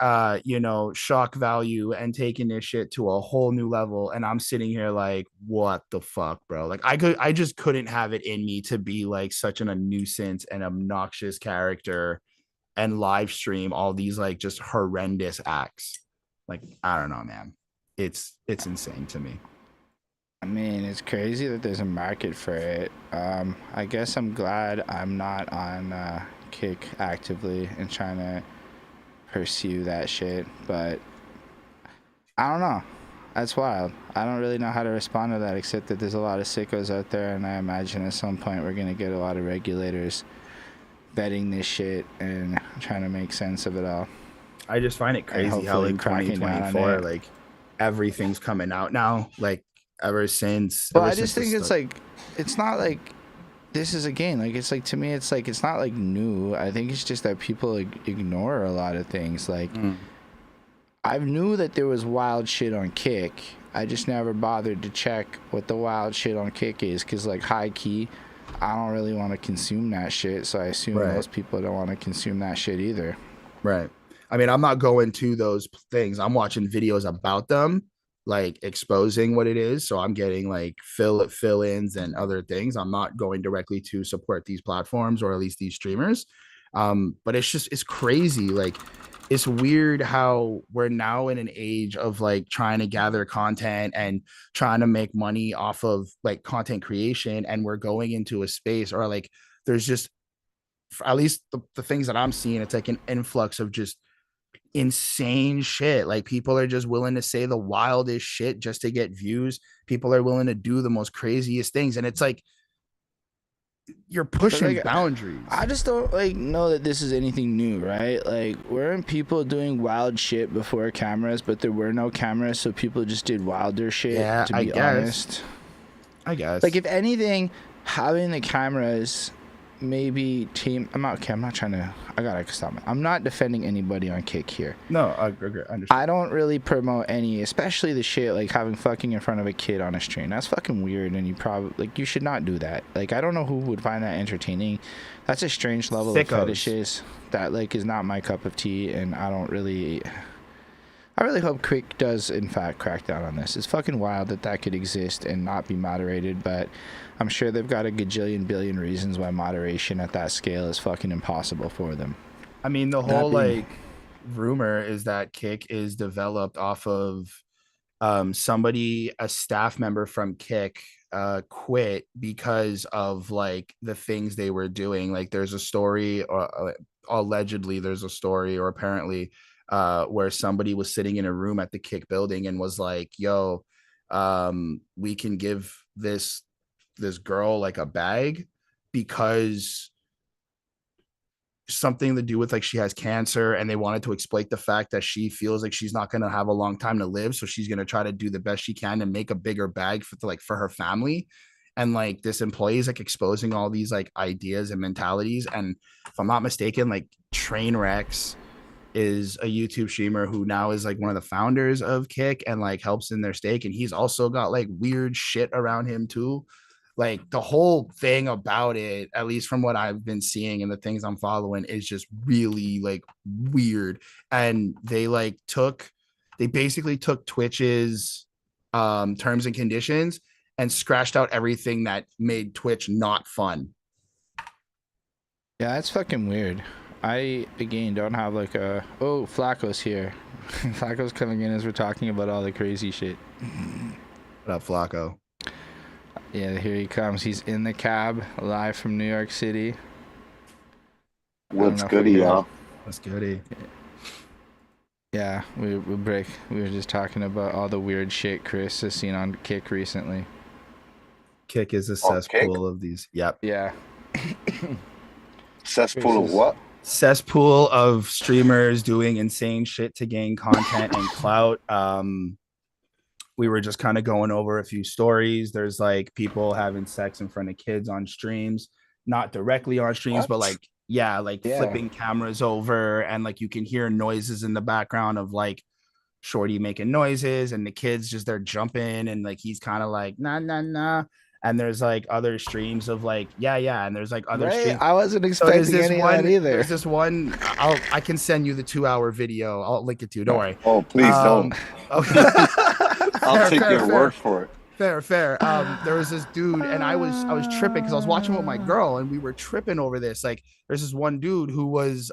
shock value, and taking this shit to a whole new level. And I'm sitting here like, what the fuck, bro? Like, I just couldn't have it in me to be like such a nuisance and obnoxious character and live stream all these like just horrendous acts. Like, I don't know, man. It's insane to me. I mean, it's crazy that there's a market for it. I guess I'm glad I'm not on Kick actively and trying to pursue that shit, but I don't know. That's wild. I don't really know how to respond to that, except that there's a lot of sickos out there, and I imagine at some point we're gonna get a lot of regulators vetting this shit and trying to make sense of it all. I just find it crazy how in 2024, like, everything's coming out now, like, ever since. Well, I just think it's like, it's not like this is a game. Like, it's like, to me, it's like, it's not like new. I think it's just that people ignore a lot of things. Like, I knew that there was wild shit on Kick. I just never bothered to check what the wild shit on Kick is, because, like, high key, I don't really want to consume that shit. So I assume most people don't want to consume that shit either. Right. I mean, I'm not going to those things. I'm watching videos about them, like exposing what it is. So I'm getting like fill-ins and other things. I'm not going directly to support these platforms or at least these streamers. But it's crazy. Like, it's weird how we're now in an age of like trying to gather content and trying to make money off of like content creation. And we're going into a space, or like, there's just, at least the things that I'm seeing, it's like an influx of just insane shit. Like, people are just willing to say the wildest shit just to get views. People are willing to do the most craziest things, and it's like, you're pushing like, boundaries. I just don't like know that this is anything new, right? Like, weren't people doing wild shit before cameras, but there were no cameras, so people just did wilder shit? Yeah, to be honest, I guess. Like, if anything, having the cameras maybe team. I'm not trying to. I gotta stop. I'm not defending anybody on Kick here. No, I agree. I don't really promote any, especially the shit like having fucking in front of a kid on a stream. That's fucking weird, and you probably like, you should not do that. Like, I don't know who would find that entertaining. That's a strange level of fetishes that like is not my cup of tea, and I really hope Kick does in fact crack down on this. It's fucking wild that could exist and not be moderated, but I'm sure they've got a gajillion billion reasons why moderation at that scale is fucking impossible for them. I mean, the whole like rumor is that Kick is developed off of somebody, a staff member from Kick quit because of like the things they were doing. Like, there's a story, or allegedly there's a story, or apparently where somebody was sitting in a room at the Kick building and was like, "Yo, we can give this girl like a bag because something to do with like she has cancer," and they wanted to exploit the fact that she feels like she's not going to have a long time to live, so she's going to try to do the best she can and make a bigger bag for her family. And like, this employee is like exposing all these like ideas and mentalities. And if I'm not mistaken, like, Trainwrecks is a YouTube streamer who now is like one of the founders of Kick and like helps in their stake, and he's also got like weird shit around him too. Like, the whole thing about it, at least from what I've been seeing and the things I'm following, is just really like weird. And they basically took Twitch's terms and conditions and scratched out everything that made Twitch not fun. Yeah, that's fucking weird. I again don't have like a. Oh, Flacco's here. Flacco's coming in as we're talking about all the crazy shit. What up, Flacco? Yeah, here he comes. He's in the cab, live from New York City. What's goody, y'all? What's goody? Yeah, we were just talking about all the weird shit Chris has seen on Kick recently. Kick is a Oh, cesspool Kick? of these. Yep. Yeah. Cesspool of what? Cesspool of streamers doing insane shit to gain content and clout. We were just kind of going over a few stories. There's like people having sex in front of kids on streams, not directly on streams, What? but like flipping cameras over, and like you can hear noises in the background of like Shorty making noises, and the kids just they're jumping, and like he's kind of like nah nah nah. And there's like other streams of like and there's like other streams. I wasn't expecting any of that either. There's this one. I can send you the 2-hour video. I'll link it to you. Don't worry. Oh, please don't. Okay. I'll take your word for it. Fair. There was this dude, and I was tripping because I was watching with my girl, and we were tripping over this. Like, there's this one dude who was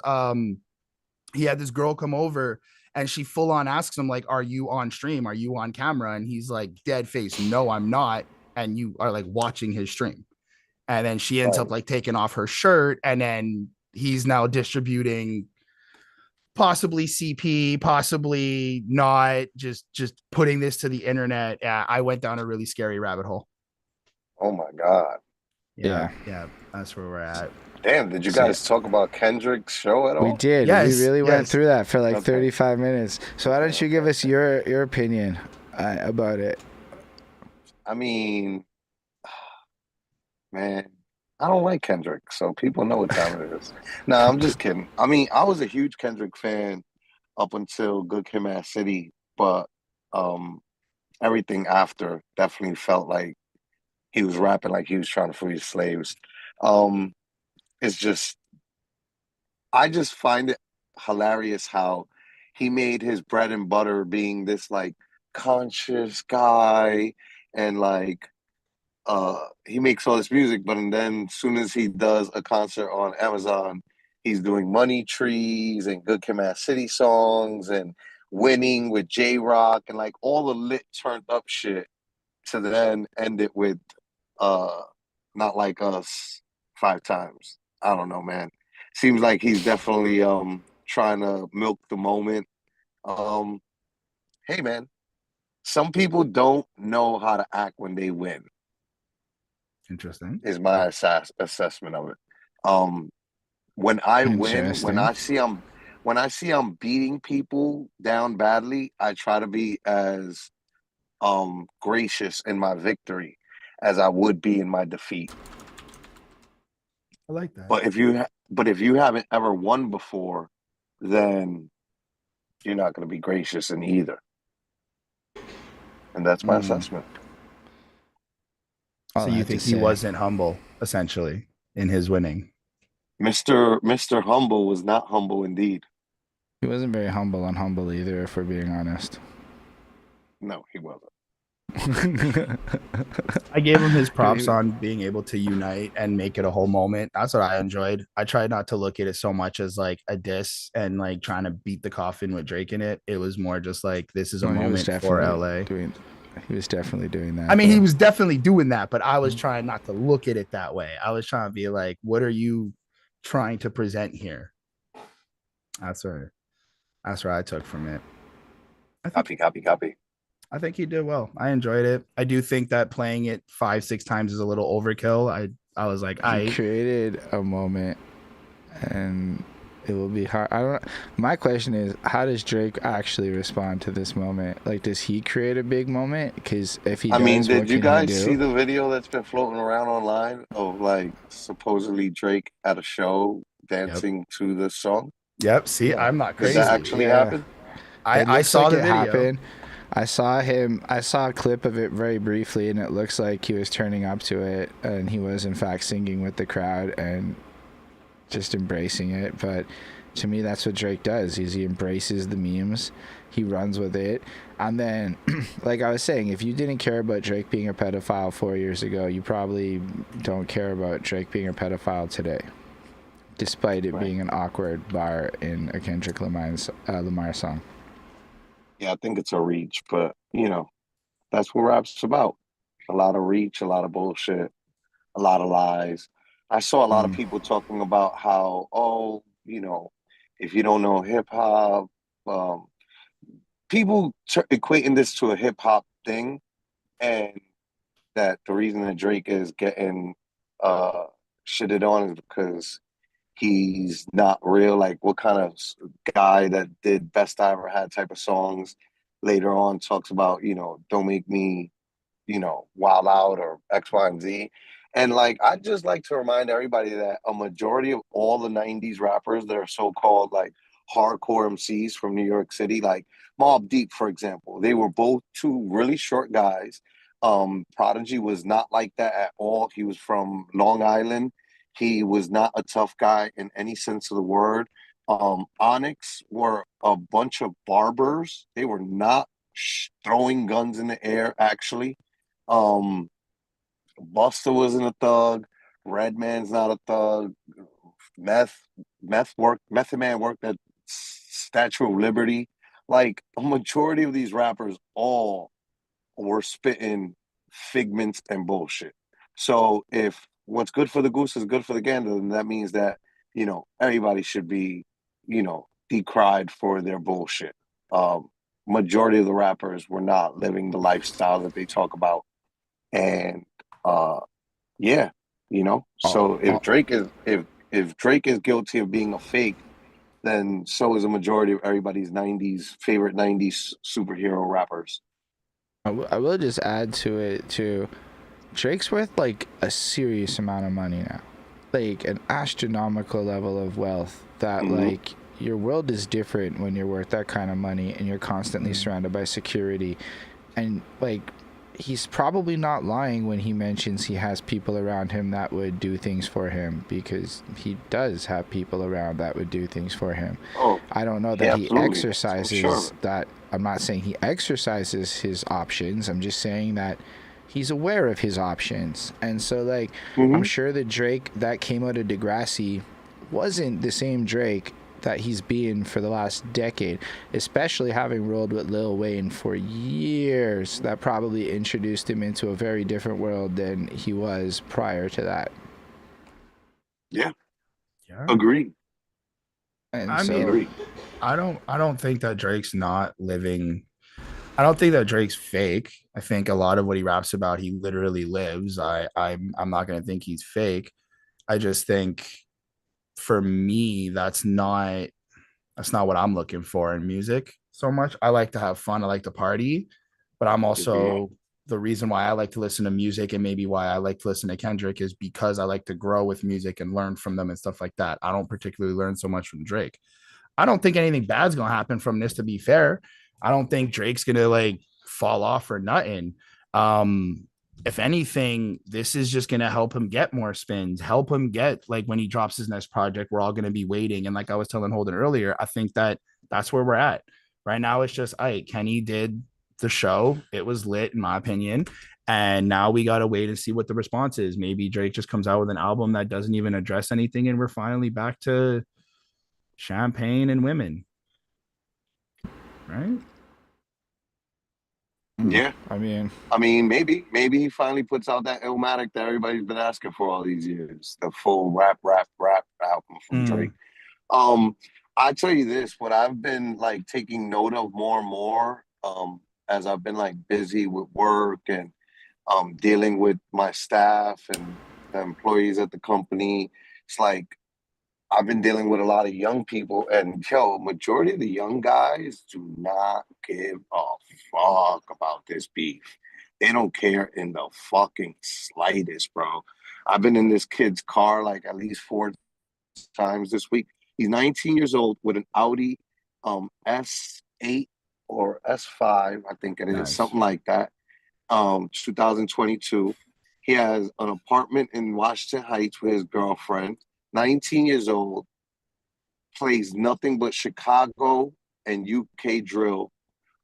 he had this girl come over, and she full on asks him like, "Are you on stream? Are you on camera?" And he's like, dead face, "No, I'm not." And you are like watching his stream, and then she ends up like taking off her shirt, and then he's now distributing possibly CP, possibly not, just putting this to the internet. Yeah, I went down a really scary rabbit hole. Oh my God. Yeah, that's where we're at. Damn, did you guys talk about Kendrick's show at all? We did. Yes, We really went yes. through that for like Okay. 35 minutes. So why don't you give us your opinion about it? I mean, man, I don't like Kendrick, so people know what time it is. No, I'm just kidding. I mean, I was a huge Kendrick fan up until Good Kid, Mad City, but everything after definitely felt like he was rapping like he was trying to free slaves. It's just, I just find it hilarious how he made his bread and butter being this like conscious guy, and like he makes all this music, but then as soon as he does a concert on Amazon, he's doing Money Trees and Good Kid, Mad City songs and Winning with J-Rock and like all the lit turned up shit, to then end it with Not Like Us 5 times. I don't know, man. Seems like he's definitely trying to milk the moment. Hey man, some people don't know how to act when they win, Interesting. is my assessment of it. When I win, when I see I'm beating people down badly, I try to be as gracious in my victory as I would be in my defeat. I like that. But if you haven't ever won before, then you're not going to be gracious in either. And that's my assessment. So you think he wasn't humble, essentially, in his winning? Mr. Humble was not humble indeed. He wasn't very humble on Humble either, if we're being honest. No, he wasn't. I gave him his props on being able to unite and make it a whole moment. That's what I enjoyed. I tried not to look at it so much as like a diss and like trying to beat the coffin with Drake in it. It was more just like, this is a moment for LA. He was definitely doing that. I mean, he was definitely doing that, but I was trying not to look at it that way. I was trying to be like, what are you trying to present here? That's what I took from it. Copy. I think he did well. I enjoyed it. I do think that playing it 5-6 times is a little overkill. I was like, he created a moment, and it will be hard. My question is, how does Drake actually respond to this moment? Like, does he create a big moment? Because if he does, did you guys see the video that's been floating around online of like supposedly Drake at a show dancing to the song? Yep. See, I'm not crazy. Did that actually happen? I saw the video. Happen. I saw a clip of it very briefly, and it looks like he was turning up to it, and he was in fact singing with the crowd and just embracing it. But to me, that's what Drake does. He embraces the memes, he runs with it. And then, like I was saying, if you didn't care about Drake being a pedophile 4 years ago, you probably don't care about Drake being a pedophile today. despite it Right. being an awkward bar in a Kendrick Lamar song. Yeah, I think it's a reach, but that's what rap's about. A lot of reach, a lot of bullshit, a lot of lies. I saw a lot of Mm. people talking about how, oh, if you don't know hip hop, um, people equating this to a hip hop thing, and that the reason that Drake is getting uh shitted on is because he's not real. Like, what kind of guy that did Best I Ever Had type of songs later on talks about, don't make me, wild out or X, Y, and Z. And like, I just like to remind everybody that a majority of all the 90s rappers that are so called like hardcore MCs from New York City, like Mobb Deep, for example, they were both two really short guys. Prodigy was not like that at all. He was from Long Island. He was not a tough guy in any sense of the word. Onyx were a bunch of barbers. They were not throwing guns in the air, actually. Um, Buster wasn't a thug. Redman's not a thug. Meth, Method Man worked at Statue of Liberty. Like, a majority of these rappers all were spitting figments and bullshit. So if what's good for the goose is good for the gander, then that means that, everybody should be, decried for their bullshit. Majority of the rappers were not living the lifestyle that they talk about. And uh yeah, Oh, so oh, if Drake is guilty of being a fake, then so is a majority of everybody's favorite 90s superhero rappers. I will just add to it too. Drake's worth like a serious amount of money now, like an astronomical level of wealth. That Hmm. like your world is different when you're worth that kind of money and you're constantly surrounded by security, and like he's probably not lying when he mentions he has people around him that would do things for him, because he does have people around that would do things for him. Oh, I don't know he that he absolutely does. I'm sure of exercises it. that. I'm not saying he exercises his options. I'm just saying that he's aware of his options. And so, like, I'm Hmm. sure the Drake that came out of Degrassi wasn't the same Drake that he's been for the last decade, especially having rolled with Lil Wayne for years. That probably introduced him into a very different world than he was prior to that. Yeah, Yeah. agree. And I mean, so, Agree. I don't think that Drake's not living. I don't think that Drake's fake. I think a lot of what he raps about, he literally lives. I'm not gonna think he's fake. I just think for me, that's not what I'm looking for in music so much. I like to have fun. I like to party, but I'm Hmm. also the reason why I like to listen to music and maybe why I like to listen to Kendrick is because I like to grow with music and learn from them and stuff like that. I don't particularly learn so much from Drake. I don't think anything bad's gonna happen from this, to be fair. I don't think Drake's gonna like fall off or nothing. Um, if anything, this is just gonna help him get more spins, help him get like when he drops his next project, we're all gonna be waiting. And like I was telling Holden earlier, I think that that's where we're at. Right now, it's just Kenny did the show. It was lit, in my opinion. And now we gotta wait and see what the response is. Maybe Drake just comes out with an album that doesn't even address anything, and we're finally back to champagne and women, right? Yeah. I mean, I mean, maybe he finally puts out that Illmatic that everybody's been asking for all these years, the full rap album from Drake. Mm. Um, I tell you this, what I've been like taking note of more and more, as I've been like busy with work and dealing with my staff and the employees at the company. It's like I've been dealing with a lot of young people, and majority of the young guys do not give a fuck about this beef. They don't care in the fucking slightest, bro. I've been in this kid's car like at least 4 times this week. He's 19 years old with an Audi S8 or S5, I think it is, Nice. something like that. 2022. He has an apartment in Washington Heights with his girlfriend. 19 years old, plays nothing but Chicago and UK drill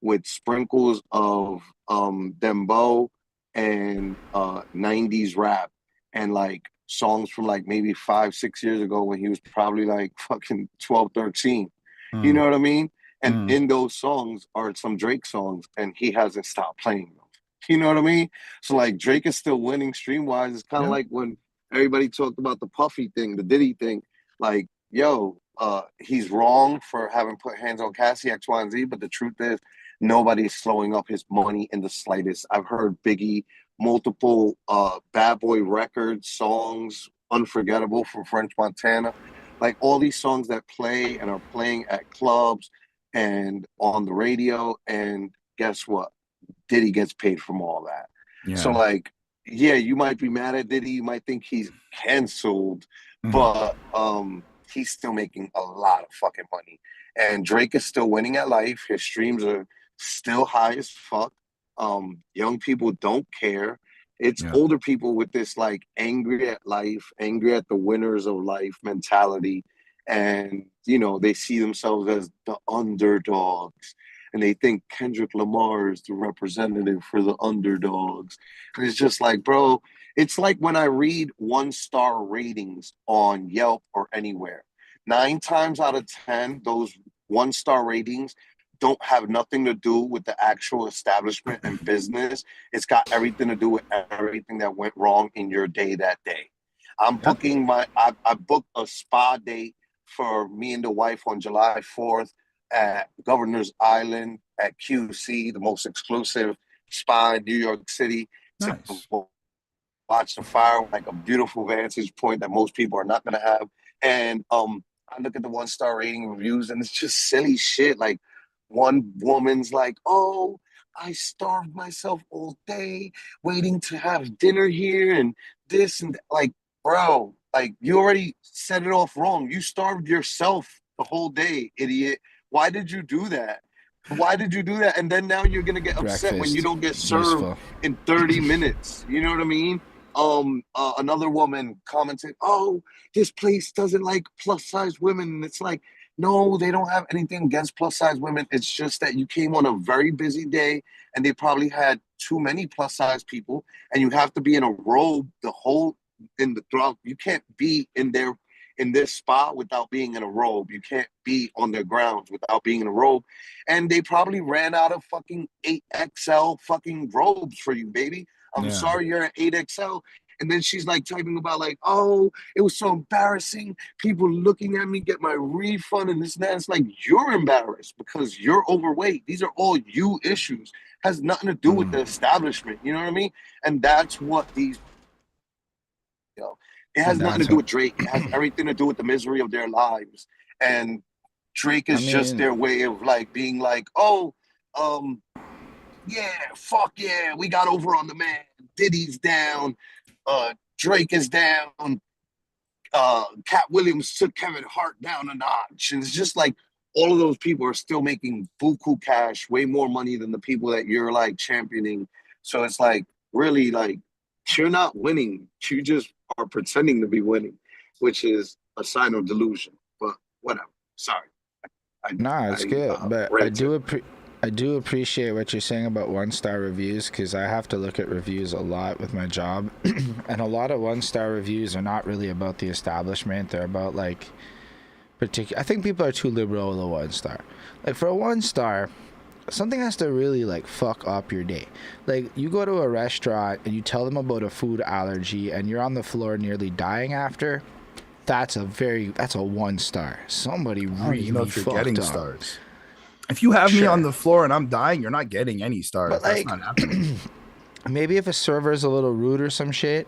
with sprinkles of dembow and 90s rap. And like songs from like maybe 5, 6 years ago when he was probably like fucking 12, 13. You Mm. know what I mean? And Mm. in those songs are some Drake songs, and he hasn't stopped playing them. You know what I mean? So like Drake is still winning stream wise. It's kind of Yeah. like when everybody talked about the Puffy thing, the Diddy thing. Like, yo, he's wrong for having put hands on Cassie, X, Y, and Z. But the truth is, nobody's slowing up his money in the slightest. I've heard Biggie multiple Bad Boy Records songs, Unforgettable from French Montana, like all these songs that play and are playing at clubs and on the radio. And guess what? Diddy gets paid from all that. Yeah. So like, yeah, you might be mad at Diddy, you might think he's canceled, Mhm. but he's still making a lot of fucking money. And Drake is still winning at life. His streams are still high as fuck. Young people don't care. It's Yeah. older people with this like angry at life, angry at the winners of life mentality. And, you know, they see themselves as the underdogs. And they think Kendrick Lamar is the representative for the underdogs. And it's just like, bro, it's like when I read 1-star ratings on Yelp or anywhere. 9 times out of 10, those 1-star ratings don't have nothing to do with the actual establishment and business. It's got everything to do with everything that went wrong in your day that day. I'm booking I booked a spa date for me and the wife on July 4th at Governor's Island at QC, the most exclusive spa in New York City, to Nice. watch the fire, like a beautiful vantage point that most people are not going to have. And I look at the 1-star rating reviews, and it's just silly shit. Like one woman's like, "Oh, I starved myself all day waiting to have dinner here, and this and that." Like, bro, like you already set it off wrong. You starved yourself the whole day, idiot. Why did you do that? Why did you do that? And then now you're gonna get upset when you Breakfast. don't get served Useful. in 30 minutes. You know what I mean? Another woman commented, "Oh, this place doesn't like plus size women." And it's like, no, they don't have anything against plus size women. It's just that you came on a very busy day, and they probably had too many plus size people, and you have to be in a robe the whole in the throughout. You can't be in there in this spot without being in a robe. You can't be on their grounds without being in a robe. And they probably ran out of fucking 8XL fucking robes for you, baby. I'm sorry you're an 8XL. And then she's like typing about like, "Oh, it was so embarrassing. People looking at me get my refund and this and that." It's like, you're embarrassed because you're overweight. These are all you issues. Has nothing to do with the establishment. You know what I mean? And that's what these, you know, it has nothing to do with Drake. It has everything to do with the misery of their lives. And Drake is just their way of like being like, "Oh, yeah, fuck yeah, we got over on the man. Diddy's down. Drake is down. Cat Williams took Kevin Hart down a notch." And it's just like all of those people are still making buku cash, way more money than the people that you're like championing. So it's like, really, like, you're not winning. You just are pretending to be winning, which is a sign of delusion. But whatever. Sorry. It's good, but I do appreciate what you're saying about 1-star reviews, because I have to look at reviews a lot with my job, and a lot of 1-star reviews are not really about the establishment. They're about like particular. I think people are too liberal with a 1-star. Like for a 1-star, something has to really like fuck up your day. Like you go to a restaurant and you tell them about a food allergy and you're on the floor nearly dying after. That's a 1-star. Somebody really you know if you're fucked getting up. stars. If you have me on the floor and I'm dying, you're not getting any stars. But That's like, not happening. Maybe if a server's a little rude or some shit,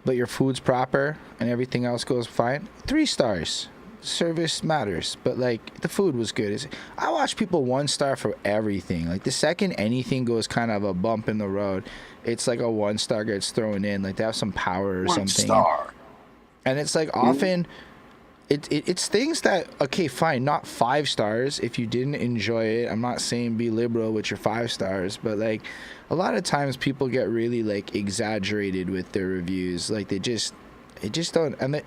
but your food's proper and everything else goes fine, 3 stars. Service matters, but like the food was good. I watch people 1-star for everything. Like the second anything goes kind of a bump in the road, it's like a 1-star gets thrown in. Like they have some power or something. 1-star. And it's like often it's things that, okay, fine, not 5 stars if you didn't enjoy it. I'm not saying be liberal with your 5 stars, but like a lot of times people get really like exaggerated with their reviews. Like it just don't. And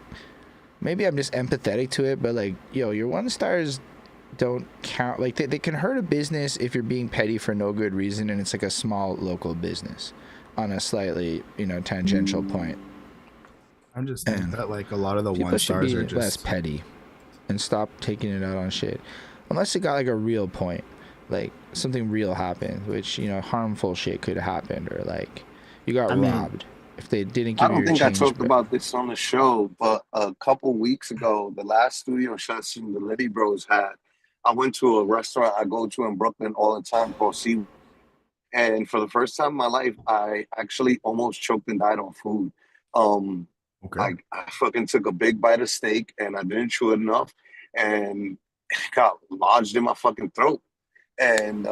maybe I'm just empathetic to it, but like, yo, your 1-stars don't count. Like they can hurt a business if you're being petty for no good reason, and it's like a small local business on a slightly, tangential point. I just think And that like a lot of the people one should stars be are less just petty and stop taking it out on shit, unless it got like a real point, like something real happened, which harmful shit could have happened, or like you got I mean, robbed if they didn't I give you don't your think I change. talked But about this on the show, but a couple weeks ago, the last studio session the Liddy Bros had, I went to a restaurant I go to in Brooklyn all the time called Sea. And for the first time in my life, I actually almost choked and died on food. Um, okay. I fucking took a big bite of steak and I didn't chew it enough, and it got lodged in my fucking throat. And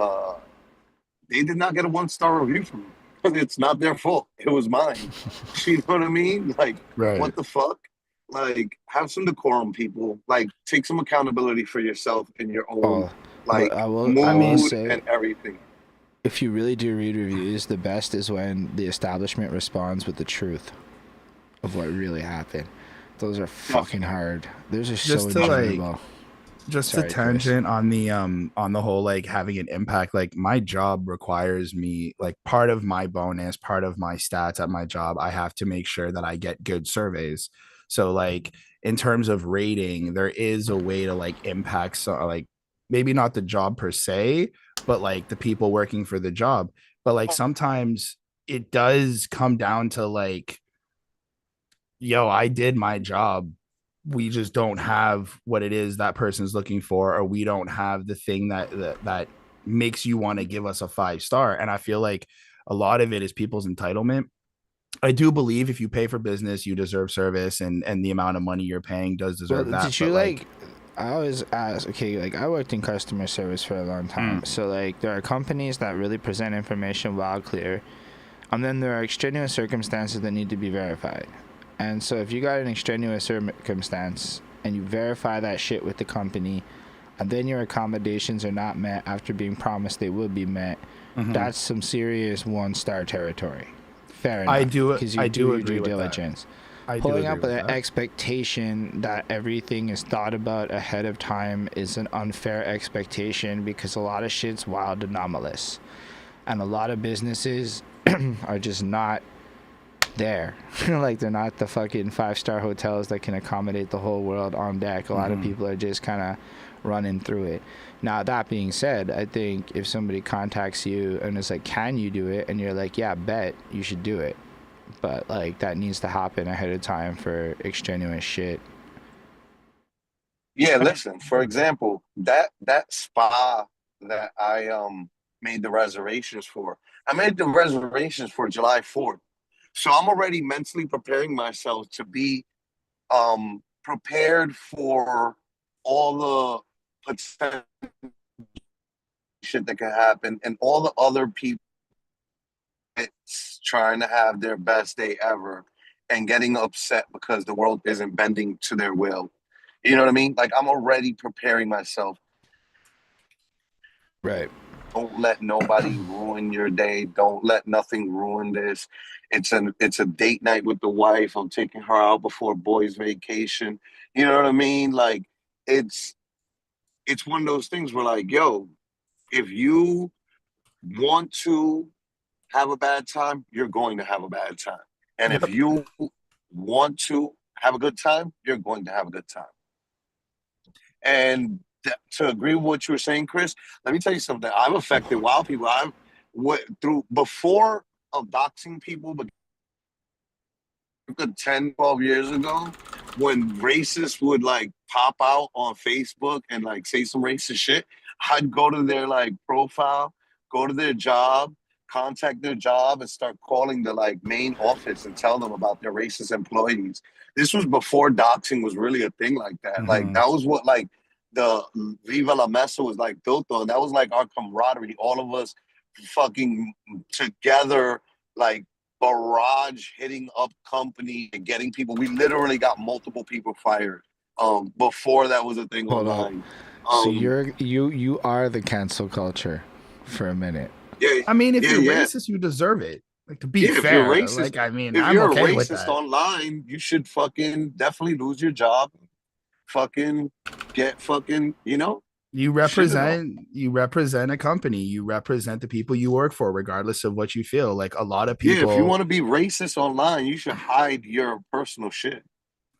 they did not get a 1-star review from me. It's not their fault. It was mine. You know what I mean? Like, Right. what the fuck? Like, have some decorum, people. Like, take some accountability for yourself and your own, oh, but like, I will mood say, and everything. if you really do read reviews, the best is when the establishment responds with the truth of what really happened. Those are fucking hard. Those are so Just to like enjoyable. just a Sorry, Chris. tangent on the whole like having an impact. Like my job requires me, like part of my bonus, part of my stats at my job, I have to make sure that I get good surveys. So like in terms of rating, there is a way to like impact, so like maybe not the job per se, but like the people working for the job. But like sometimes it does come down to like, yo, I did my job. We just don't have what it is that person's looking for, or we don't have the thing that makes you want to give us a 5-star. And I feel like a lot of it is people's entitlement. I do believe if you pay for business, you deserve service, and the amount of money you're paying does Well, deserve that. did you But like? I always ask. Okay, like I worked in customer service for a long time, so like there are companies that really present information loud, clear, and then there are extraneous circumstances that need to be verified. And so if you got an extraneous circumstance and you verify that shit with the company, and then your accommodations are not met after being promised they will be met, that's some serious 1-star territory. Fair enough. I do because you I do do your agree due with that. diligence. I do Pulling agree up with with an that. expectation that everything is thought about ahead of time is an unfair expectation, because a lot of shit's wild anomalous. And a lot of businesses are just not there. Like they're not the fucking 5-star hotels that can accommodate the whole world on deck. A lot of people are just kind of running through it. Now, that being said, I think if somebody contacts you and is like, can you do it? And you're like, yeah, bet, you should do it. But like that needs to happen ahead of time for extraneous shit. Yeah, listen, for example, that spa that I made the reservations for. I made the reservations for July 4th. So I'm already mentally preparing myself to be prepared for all the potential shit that can happen and all the other people trying to have their best day ever and getting upset because the world isn't bending to their will. You know what I mean? Like I'm already preparing myself. Right. Don't let nobody ruin your day. Don't let nothing ruin this. It's a date night with the wife. I'm taking her out before boys' vacation. You know what I mean? Like it's one of those things where like, yo, if you want to have a bad time, you're going to have a bad time. And if Yep. you want to have a good time, you're going to have a good time. And to agree with what you were saying, Chris, let me tell you something. I've affected wild people. I've through before of doxing people, but 10, 12 years ago, when racists would like pop out on Facebook and like say some racist shit, I'd go to their like profile, go to their job, contact their job, and start calling the like main office and tell them about their racist employees. This was before doxing was really a thing like that. Like that was what like the Viva la Mesa was like built on. That was like our camaraderie. All of us fucking together, like barrage hitting up company and getting people. We literally got multiple people fired before that was a thing Hold up. online. So you are the cancel culture for a minute. Yeah, I mean, if you're yeah. racist, you deserve it. Like to be Yeah, if you're fair, racist, like I mean, if I'm you're okay a with racist that. online, you should fucking definitely lose your job. Fucking get fucking, you know, You represent a company. You represent the people you work for, regardless of what you feel. Like a lot of Yeah, if you people, want to be racist online, you should hide your personal shit.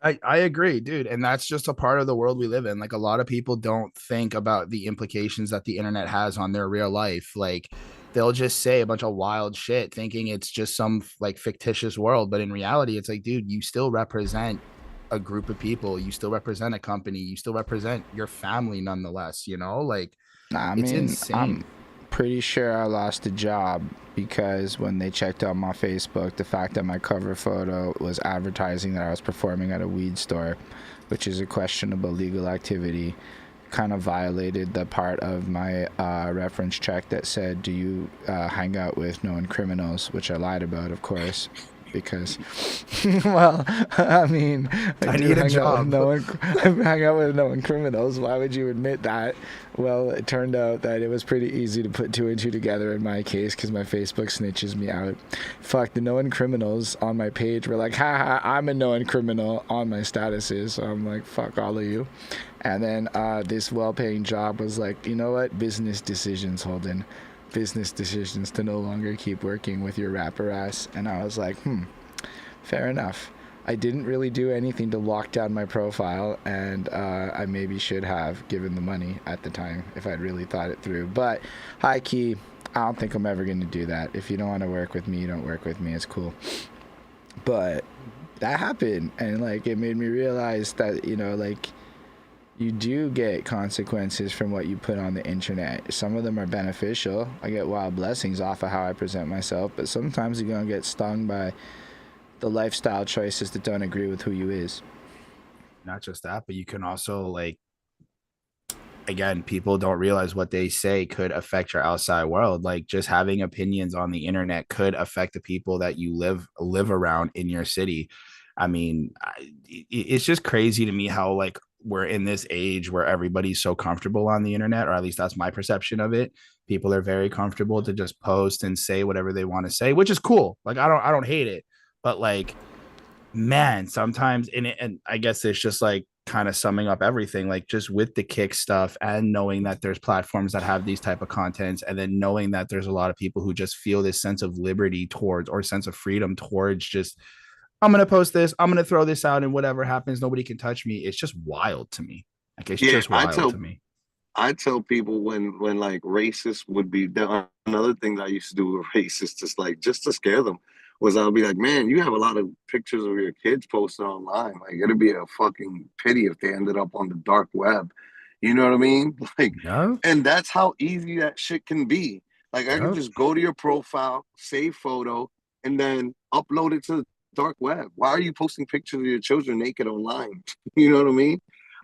I agree, dude. And that's just a part of the world we live in. Like a lot of people don't think about the implications that the internet has on their real life. Like they'll just say a bunch of wild shit thinking it's just some like fictitious world. But in reality, it's like, dude, you still represent a group of people. You still represent a company. You still represent your family nonetheless, you know? Like Nah, I it's mean, insane. I'm pretty sure I lost a job because when they checked out my Facebook, the fact that my cover photo was advertising that I was performing at a weed store, which is a questionable legal activity, kind of violated the part of my reference check that said, "Do you hang out with known criminals?" Which I lied about, of course. Because, well, I mean, I do need a hang out with job. I hang out with known criminals. Why would you admit that? Well, it turned out that it was pretty easy to put two and two together in my case because my Facebook snitches me out. Fuck, the known criminals on my page were like, haha, I'm a known criminal on my statuses. So I'm like, fuck all of you. And then this well-paying job was like, you know what? Business decisions, Holden. Business decisions to no longer keep working with your rapper ass. And I was like, fair enough. I didn't really do anything to lock down my profile, and I maybe should have given the money at the time if I'd really thought it through. But high key, I don't think I'm ever going to do that. If you don't want to work with me, you don't work with me. It's cool. But that happened, and like it made me realize that, you know, like you do get consequences from what you put on the internet. Some of them are beneficial. I get wild blessings off of how I present myself, but sometimes you're gonna get stung by the lifestyle choices that don't agree with who you is. Not just that, but you can also like, again, people don't realize what they say could affect your outside world. Like just having opinions on the internet could affect the people that you live around in your city. I mean, it's just crazy to me how like we're in this age where everybody's so comfortable on the internet, or at least that's my perception of it. People are very comfortable to just post and say whatever they want to say, which is cool. Like I don't hate it, but like, man, sometimes and I guess it's just like kind of summing up everything, like just with the kick stuff and knowing that there's platforms that have these type of contents, and then knowing that there's a lot of people who just feel this sense of liberty towards, or sense of freedom towards, just I'm gonna post this, I'm gonna throw this out, and whatever happens, nobody can touch me. It's just wild to me. Like it's Yeah, just wild to me. I tell people when like racists would be another thing that I used to do with racists, just to scare them, was I'll be like, man, you have a lot of pictures of your kids posted online. Like it'd be a fucking pity if they ended up on the dark web. You know what I mean? Like, Yeah, and that's how easy that shit can be. Like I can yeah. just go to your profile, save photo, and then upload it to the dark web. Why are you posting pictures of your children naked online? You know what I mean?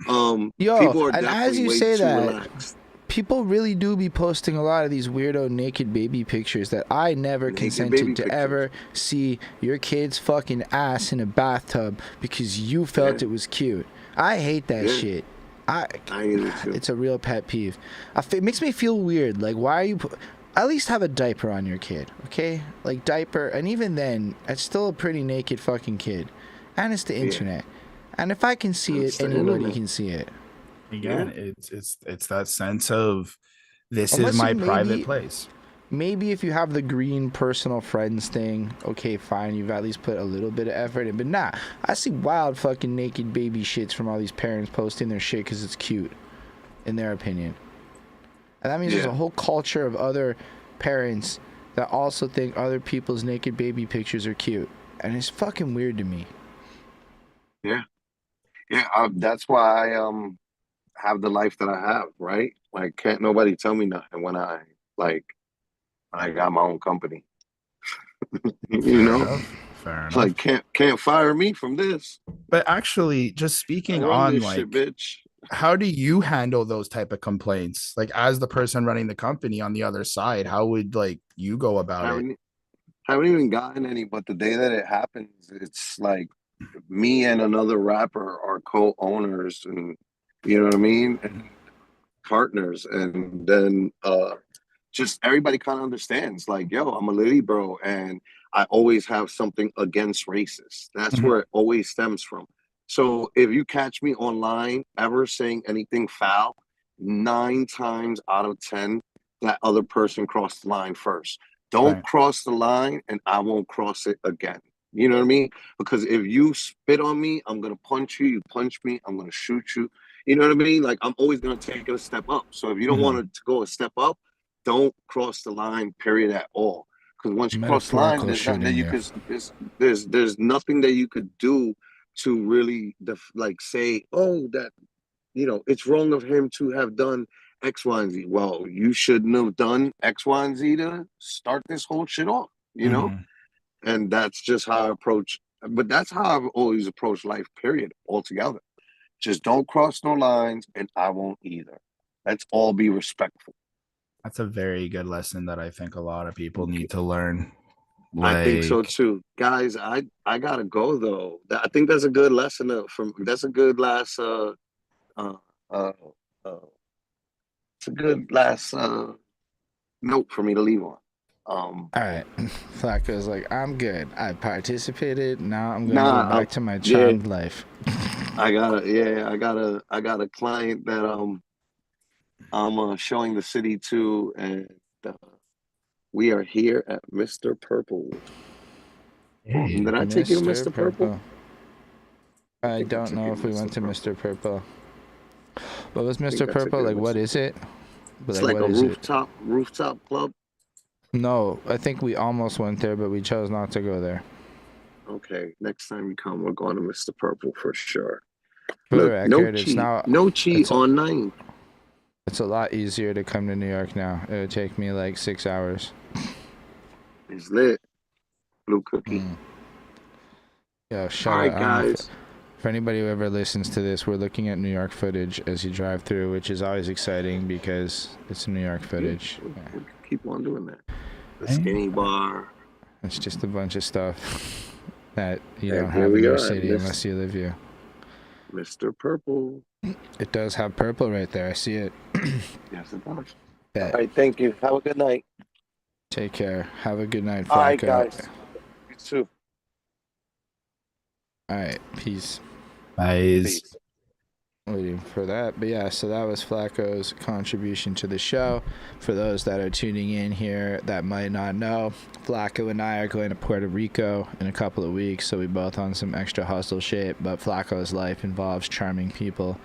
Yo, People are and as definitely you way say too that, relaxed. people really do be posting a lot of these weirdo naked baby pictures that I never Naked consented baby to pictures. ever see your kid's fucking ass in a bathtub because you felt Yeah. it was cute. I hate that Yeah. shit. I I hate it too. It's a real pet peeve. It makes me feel weird. Like, why are you? At least have a diaper on your kid, okay? Like diaper, and even then, it's still a pretty naked fucking kid, and it's the internet. And if I can see It's it, the anybody internet. can see it. Again, it's that sense of this is Unless you my private place. maybe if you have the green personal friends thing, okay, fine, you've at least put a little bit of effort in. But nah, I see wild fucking naked baby shits from all these parents posting their shit because it's cute, in their opinion. And that means there's a whole culture of other parents that also think other people's naked baby pictures are cute. And it's fucking weird to me. Yeah. Yeah. That's why I have the life that I have, right? Like can't nobody tell me nothing like when I got my own company. You Fair know? enough. Fair enough. Like can't fire me from this. But actually, just I speaking run on this shit, like, bitch. how do you handle those type of complaints? Like as the person running the company on the other side, how would like you go about it? Haven't haven't even gotten any, but the day that it happens, it's like me and another rapper are co-owners, and you know what I mean? And partners. And then just everybody kind of understands, like, yo, I'm a litty bro, and I always have something against racists. That's Mhm. where it always stems from. So if you catch me online ever saying anything foul, 9 times out of 10, that other person crossed the line first. Don't Right. cross the line and I won't cross it again. You know what I mean? Because if you spit on me, I'm going to punch you. You punch me, I'm going to shoot you. You know what I mean? Like, I'm always going to take it a step up. So if you don't want to go a step up, don't cross the line, period, at all. Because once you cross the line, Metaphorical there's nothing that shooting you you. could, there's nothing that you could do to really like say, oh, that, it's wrong of him to have done X, Y, and Z. Well, you shouldn't have done X, Y, and Z to start this whole shit off, And that's just how I approach, but that's how I've always approached life, period, altogether. Just don't cross no lines, and I won't either. Let's all be respectful. That's a very good lesson that I think a lot of people need to learn. I think so too, guys. I gotta go though. I think that's a good lesson that's a good last uh uh it's a good last note for me to leave on. All right, Flacco's like, I'm good. I participated. Now I'm gonna go back to my charmed life. I got a client that I'm showing the city to, and we are here at Mr. Purple. Hey, Did I take you to Mr. Purple? I don't know if we went to Mr. Purple. What was Mr. Purple? Like, what is it? It's like a rooftop club. No, I think we almost went there, but we chose not to go there. Okay, next time you come, we're going to Mr. Purple for sure. For the record, it's now no cheat on 9. It's a lot easier to come to New York now. It would take me like 6 hours. It's lit. Blue cookie. Yo, shout out, guys. For anybody who ever listens to this, we're looking at New York footage as you drive through, which is always exciting because it's New York footage. We'll keep on doing that. The skinny bar. It's just a bunch of stuff that you don't have in your city unless you live here. Mr. Purple. It does have purple right there. I see it. Yes, it does. Bet. All right, thank you. Have a good night. Take care. Have a good night, Flacco. All right, guys. You too. All right, peace. Peace. Waiting for that, but yeah, so that was Flacco's contribution to the show. For those that are tuning in here that might not know, Flacco and I are going to Puerto Rico in a couple of weeks, so we both on some extra hustle shit. But Flacco's life involves charming people,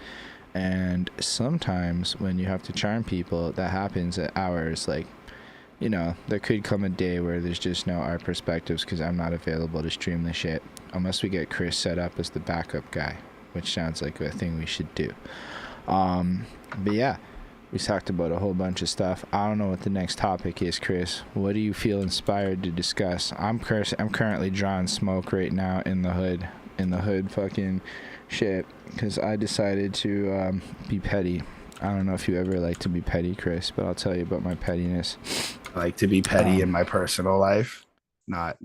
and sometimes when you have to charm people, that happens at hours. Like, there could come a day where there's just no art perspectives because I'm not available to stream the shit unless we get Chris set up as the backup guy, which sounds like a thing we should do. But yeah, we talked about a whole bunch of stuff. I don't know what the next topic is, Chris. What do you feel inspired to discuss? I'm currently drawing smoke right now in the hood fucking shit, because I decided to be petty. I don't know if you ever like to be petty, Chris, but I'll tell you about my pettiness. I like to be petty in my personal life, not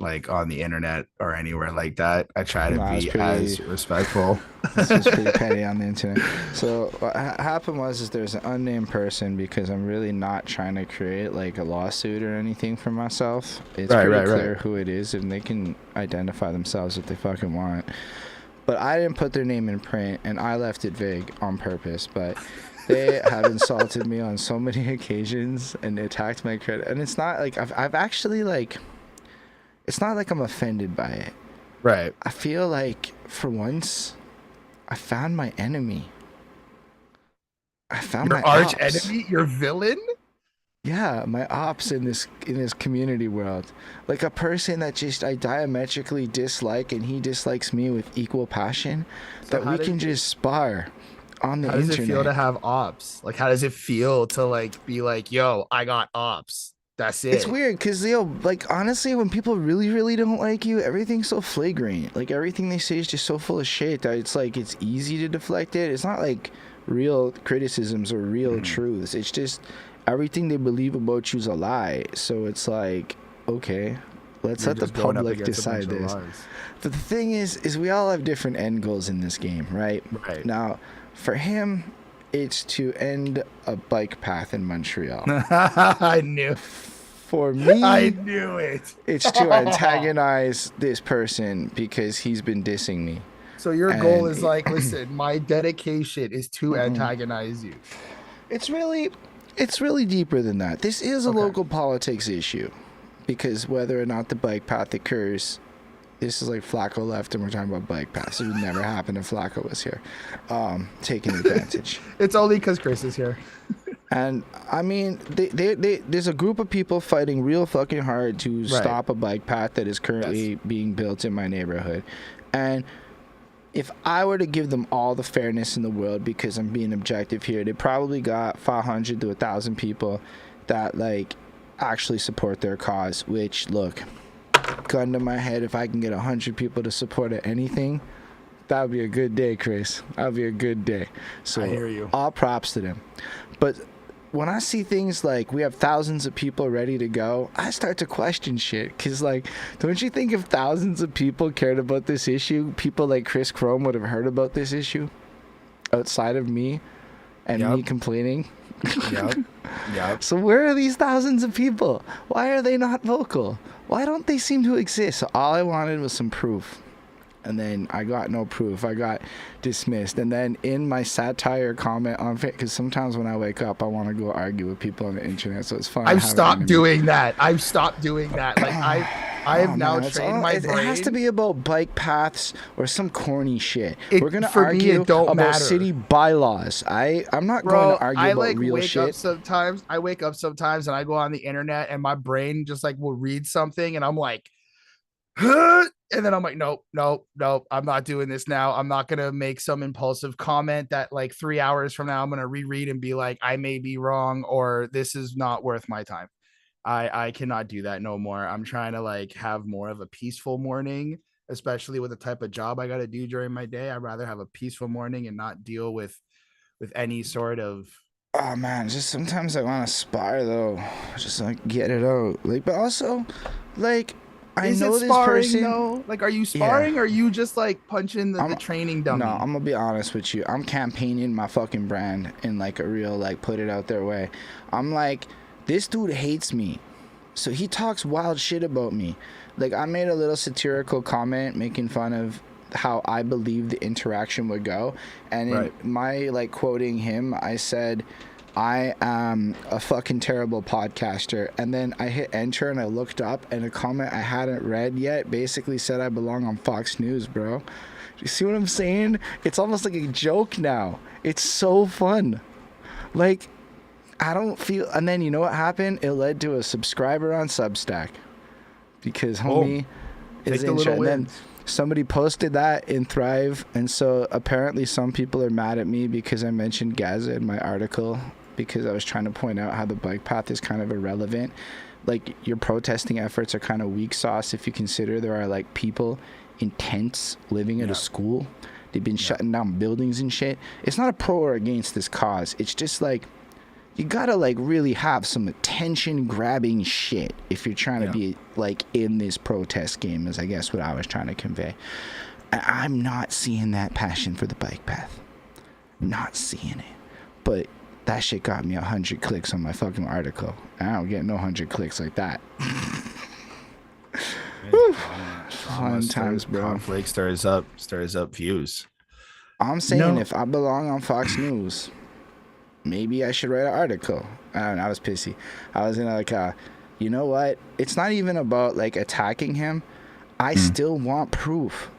like on the internet or anywhere like that. I try to be as respectful. This was pretty petty on the internet. So what happened was there's an unnamed person, because I'm really not trying to create like a lawsuit or anything for myself. It's pretty clear who it is, and they can identify themselves if they fucking want. But I didn't put their name in print, and I left it vague on purpose. But they have insulted me on so many occasions and attacked my credit. And it's not like I've actually like, it's not like I'm offended by it. Right. I feel like for once, I found my enemy. I found my arch ops. enemy, your villain. Yeah, my ops in this community world. Like a person that just I diametrically dislike, and he dislikes me with equal passion. So that we can just spar on the internet. How does it feel to have ops? Like, how does it feel to like be like, yo, I got ops? That's it. It's weird because like honestly, when people really, really don't like you, everything's so flagrant. Like everything they say is just so full of shit that it's like it's easy to deflect it. It's not like real criticisms or real truths. It's just everything they believe about you's a lie. So it's like, okay, let's let the public decide this. But the thing is we all have different end goals in this game, right? Right. Now, for him, it's to end a bike path in Montreal. I knew. For me, I knew it. It's to antagonize this person because he's been dissing me. So your goal And is like, listen, my dedication is to antagonize you. it's really deeper than that. This is a local politics issue, because whether or not the bike path occurs, this is like Flacco left and we're talking about bike paths. It would never happen if Flacco was here, taking advantage. It's only because Chris is here. And I mean, there's a group of people fighting real fucking hard to stop a bike path that is currently being built in my neighborhood. And if I were to give them all the fairness in the world, because I'm being objective here, they probably got 500 to 1,000 people that like actually support their cause. Which, look, gun to my head, if I can get 100 people to support anything, that would be a good day, Chris. That would be a good day. So I hear you. All props to them. But when I see things like we have thousands of people ready to go, I start to question shit. Because, like, don't you think if thousands of people cared about this issue, people like Chris Chrome would have heard about this issue outside of me and me complaining? Yep. So where are these thousands of people? Why are they not vocal? Why don't they seem to exist? So all I wanted was some proof. And then I got no proof. I got dismissed. And then in my satire comment on Facebook, because sometimes when I wake up, I want to go argue with people on the internet. So it's fun. I've stopped doing that. Like I have now trained my brain. It has to be about bike paths or some corny shit. We're gonna for argue me, it don't about matter. city bylaws. I'm not going to argue about real shit. I wake up sometimes and I go on the internet and my brain just like will read something and I'm like, huh? And then I'm like, nope, I'm not doing this now. I'm not going to make some impulsive comment that like 3 hours from now, I'm going to reread and be like, I may be wrong, or this is not worth my time. I cannot do that no more. I'm trying to like have more of a peaceful morning, especially with the type of job I got to do during my day. I'd rather have a peaceful morning and not deal with any sort of. Oh man, just sometimes I want to spar though. Just like get it out. Like, but also like, I know this person. Though? Like, are you sparring or are you just like punching the training dummy? No, I'm gonna be honest with you. I'm campaigning my fucking brand in like a real like put it out there way. I'm like, this dude hates me, so he talks wild shit about me. Like, I made a little satirical comment making fun of how I believe the interaction would go, and in my like quoting him, I said, I am a fucking terrible podcaster. And then I hit enter and I looked up and a comment I hadn't read yet basically said I belong on Fox News, bro. You see what I'm saying? It's almost like a joke now. It's so fun. Like, I don't feel. And then you know what happened? It led to a subscriber on Substack because homie is interested. And then somebody posted that in Thrive, and so apparently some people are mad at me because I mentioned Gaza in my article, because I was trying to point out how the bike path is kind of irrelevant. Like, your protesting efforts are kind of weak sauce if you consider there are like people in tents living at a school. They've been shutting down buildings and shit. It's not a pro or against this cause. It's just like, you gotta like really have some attention grabbing shit if you're trying to be like in this protest game, is I guess what I was trying to convey. I'm not seeing that passion for the bike path. Not seeing it. But that shit got me 100 clicks on my fucking article. I don't get no 100 clicks like that. Fun times, bro. Conflict stirs up views. I'm saying if I belong on Fox News, maybe I should write an article. I don't know, I was pissy. I was in like, you know what? It's not even about like attacking him. I still want proof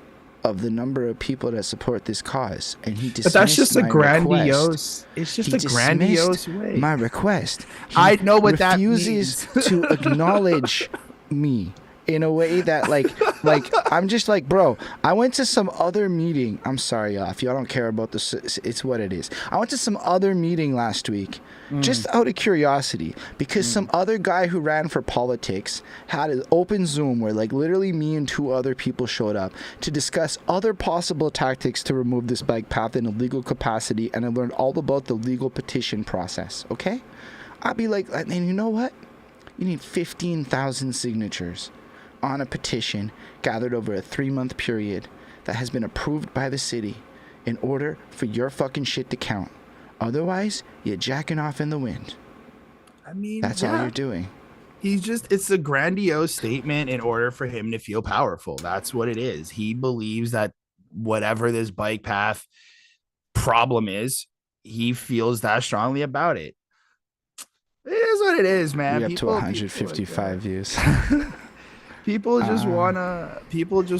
of the number of people that support this cause, and he dismissed. But that's just a grandiose. It's just a grandiose way. My request. I know what that means. Refuses to acknowledge me in a way that like I'm just like, bro, I went to some other meeting. I'm sorry, y'all, if y'all don't care about this, it's what it is. I went to some other meeting last week just out of curiosity, because some other guy who ran for politics had an open Zoom where like literally me and 2 other people showed up to discuss other possible tactics to remove this bike path in a legal capacity, and I learned all about the legal petition process. Okay, I'd be like, and you know what? You need 15,000 signatures on a petition gathered over a 3-month period that has been approved by the city in order for your fucking shit to count. Otherwise, you're jacking off in the wind. I mean, that's all you're doing. It's a grandiose statement in order for him to feel powerful. That's what it is. He believes that whatever this bike path problem is, he feels that strongly about it. It is what it is, man. We up to 155 views. People just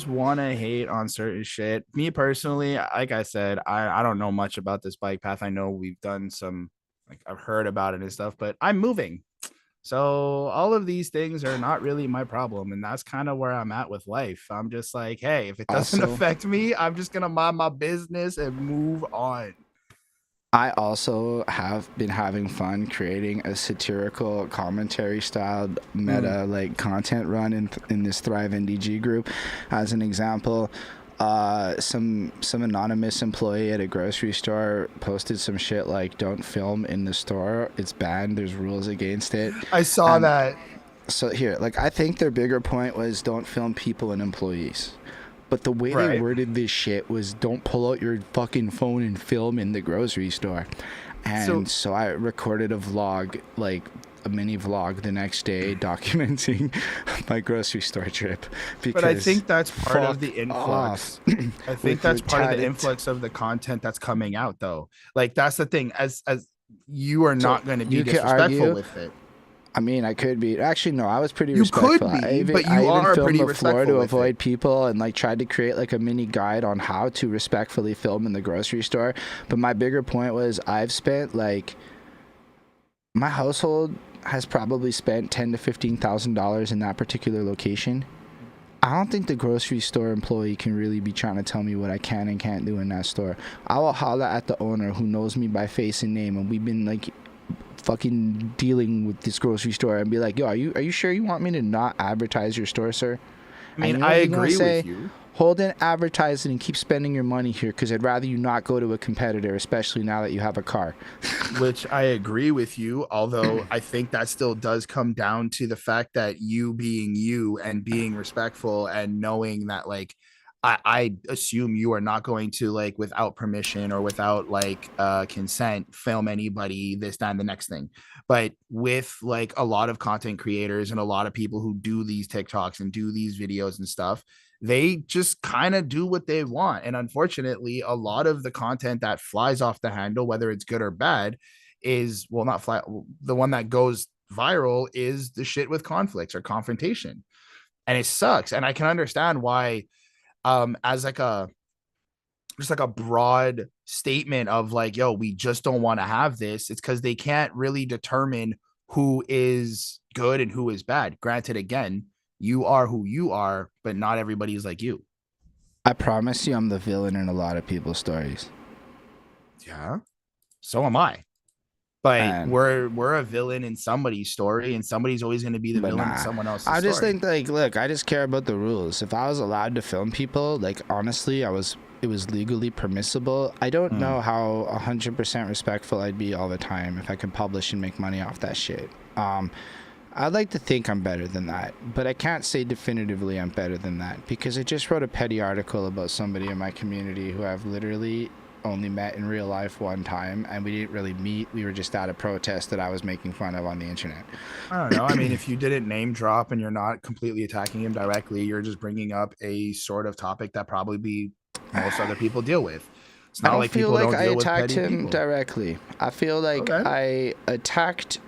wanna hate on certain shit. Me personally, like I said, I don't know much about this bike path. I know we've done some, like I've heard about it and stuff, but I'm moving. So all of these things are not really my problem. And that's kind of where I'm at with life. I'm just like, hey, if it doesn't affect me, I'm just gonna mind my business and move on. I also have been having fun creating a satirical commentary styled meta like content run in this Thrive NDG group. As an example, some anonymous employee at a grocery store posted some shit like, don't film in the store, it's banned, there's rules against it. I saw that. So here, like, I think their bigger point was don't film people and employees. But the way they worded this shit was don't pull out your fucking phone and film in the grocery store. And so I recorded a vlog, like a mini vlog the next day documenting my grocery store trip. But I think that's part of the influx. I think that's part of the influx of the content that's coming out, though. Like, that's the thing. As you are not going to be disrespectful with it. I mean, I could be. Actually, no, I was pretty respectful. You could be, but you are pretty respectful the floor to avoid people and like tried to create like a mini guide on how to respectfully film in the grocery store. But my bigger point was I've spent like, my household has probably spent $10,000 to $15,000 in that particular location. I don't think the grocery store employee can really be trying to tell me what I can and can't do in that store. I will holler at the owner who knows me by face and name, and we've been like fucking dealing with this grocery store and be like, yo, are you sure you want me to not advertise your store, sir? I mean, I agree with you. Holden, advertise it and keep spending your money here, because I'd rather you not go to a competitor, especially now that you have a car. Which I agree with you, although I think that still does come down to the fact that you being you and being respectful and knowing that, like, I assume you are not going to, like, without permission or without like consent, film anybody, this, that, and the next thing. But with like a lot of content creators and a lot of people who do these TikToks and do these videos and stuff, they just kind of do what they want. And unfortunately, a lot of the content that flies off the handle, whether it's good or bad, is, well, not fly. The one that goes viral is the shit with conflicts or confrontation. And it sucks. And I can understand why, as like just like a broad statement of like, yo, we just don't want to have this. It's because they can't really determine who is good and who is bad. Granted, again, you are who you are, but not everybody is like you. I promise you I'm the villain in a lot of people's stories. Yeah, so am I. But we're a villain in somebody's story, and somebody's always going to be the villain in someone else's story. I just think, like, look, I just care about the rules. If I was allowed to film people, like, honestly, it was legally permissible. I don't know how 100% respectful I'd be all the time if I could publish and make money off that shit. I'd like to think I'm better than that, but I can't say definitively I'm better than that, because I just wrote a petty article about somebody in my community who I've literally only met in real life one time, and we didn't really meet. We were just at a protest that I was making fun of on the internet. I don't know. I mean, if you didn't name drop and you're not completely attacking him directly, you're just bringing up a sort of topic that probably most other people deal with. It's not like people don't deal with petty people. I don't feel like I attacked him directly. I feel like I attacked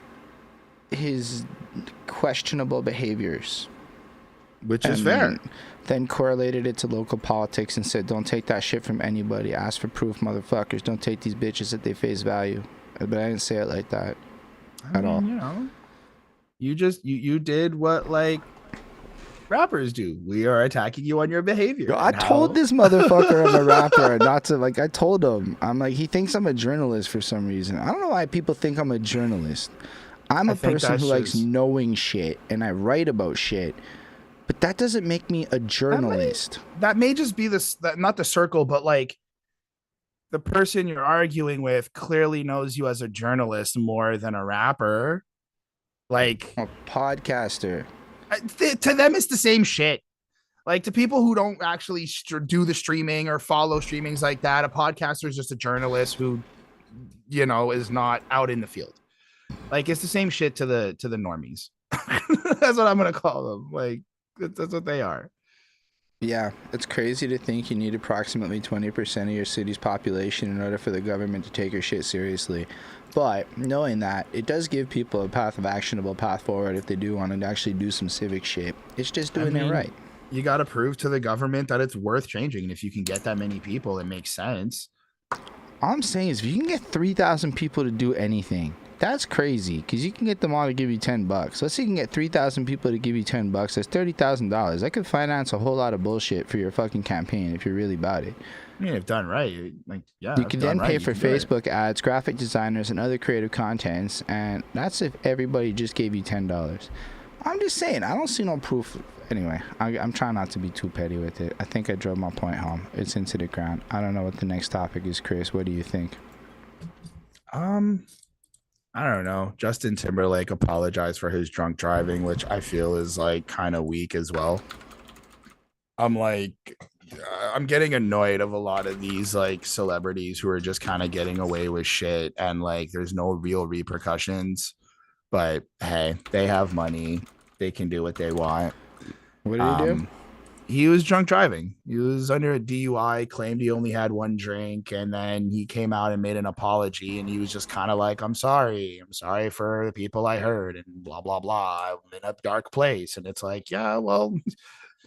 his questionable behaviors, which is fair. Then correlated it to local politics and said, don't take that shit from anybody. Ask for proof, motherfuckers. Don't take these bitches at their face value. But I didn't say it like that at all. You know, you did what, like, rappers do. We are attacking you on your behavior. Yo, I told this motherfucker I'm a rapper, not to, like, I told him. I'm like, he thinks I'm a journalist for some reason. I don't know why people think I'm a journalist. I'm a person who likes knowing shit, and I write about shit. But that doesn't make me a journalist. That may just be not the circle, but like the person you're arguing with clearly knows you as a journalist more than a rapper. Like a podcaster. To them, it's the same shit. Like, to people who don't actually do the streaming or follow streamings like that, a podcaster is just a journalist who, you know, is not out in the field. Like, it's the same shit to the normies. That's what I'm gonna call them. Like, that's what they are. Yeah, it's crazy to think you need approximately 20% of your city's population in order for the government to take your shit seriously. But knowing that, it does give people a path of actionable path forward if they do want to actually do some civic shit. It's just doing it right. You got to prove to the government that it's worth changing. And if you can get that many people, it makes sense. All I'm saying is if you can get 3,000 people to do anything, that's crazy because you can get them all to give you $10. Let's say you can get 3,000 people to give you $10. That's $30,000. That could finance a whole lot of bullshit for your fucking campaign if you're really about it. I mean, if done right, like, yeah. You can then pay for Facebook ads, graphic designers, and other creative contents, and that's if everybody just gave you $10. I'm just saying, I don't see no proof. Anyway, I'm trying not to be too petty with it. I think I drove my point home. It's into the ground. I don't know what the next topic is, Chris. What do you think? I don't know. Justin Timberlake apologized for his drunk driving, which I feel is like kind of weak as well. I'm getting annoyed of a lot of these like celebrities who are just kind of getting away with shit and like there's no real repercussions. But hey, they have money. They can do what they want. What did he do? He was drunk driving. He was under a DUI, claimed he only had one drink, and then he came out and made an apology, and he was just kind of like, I'm sorry for the people I hurt, and blah, blah, blah. I'm in a dark place. And it's like, yeah, well,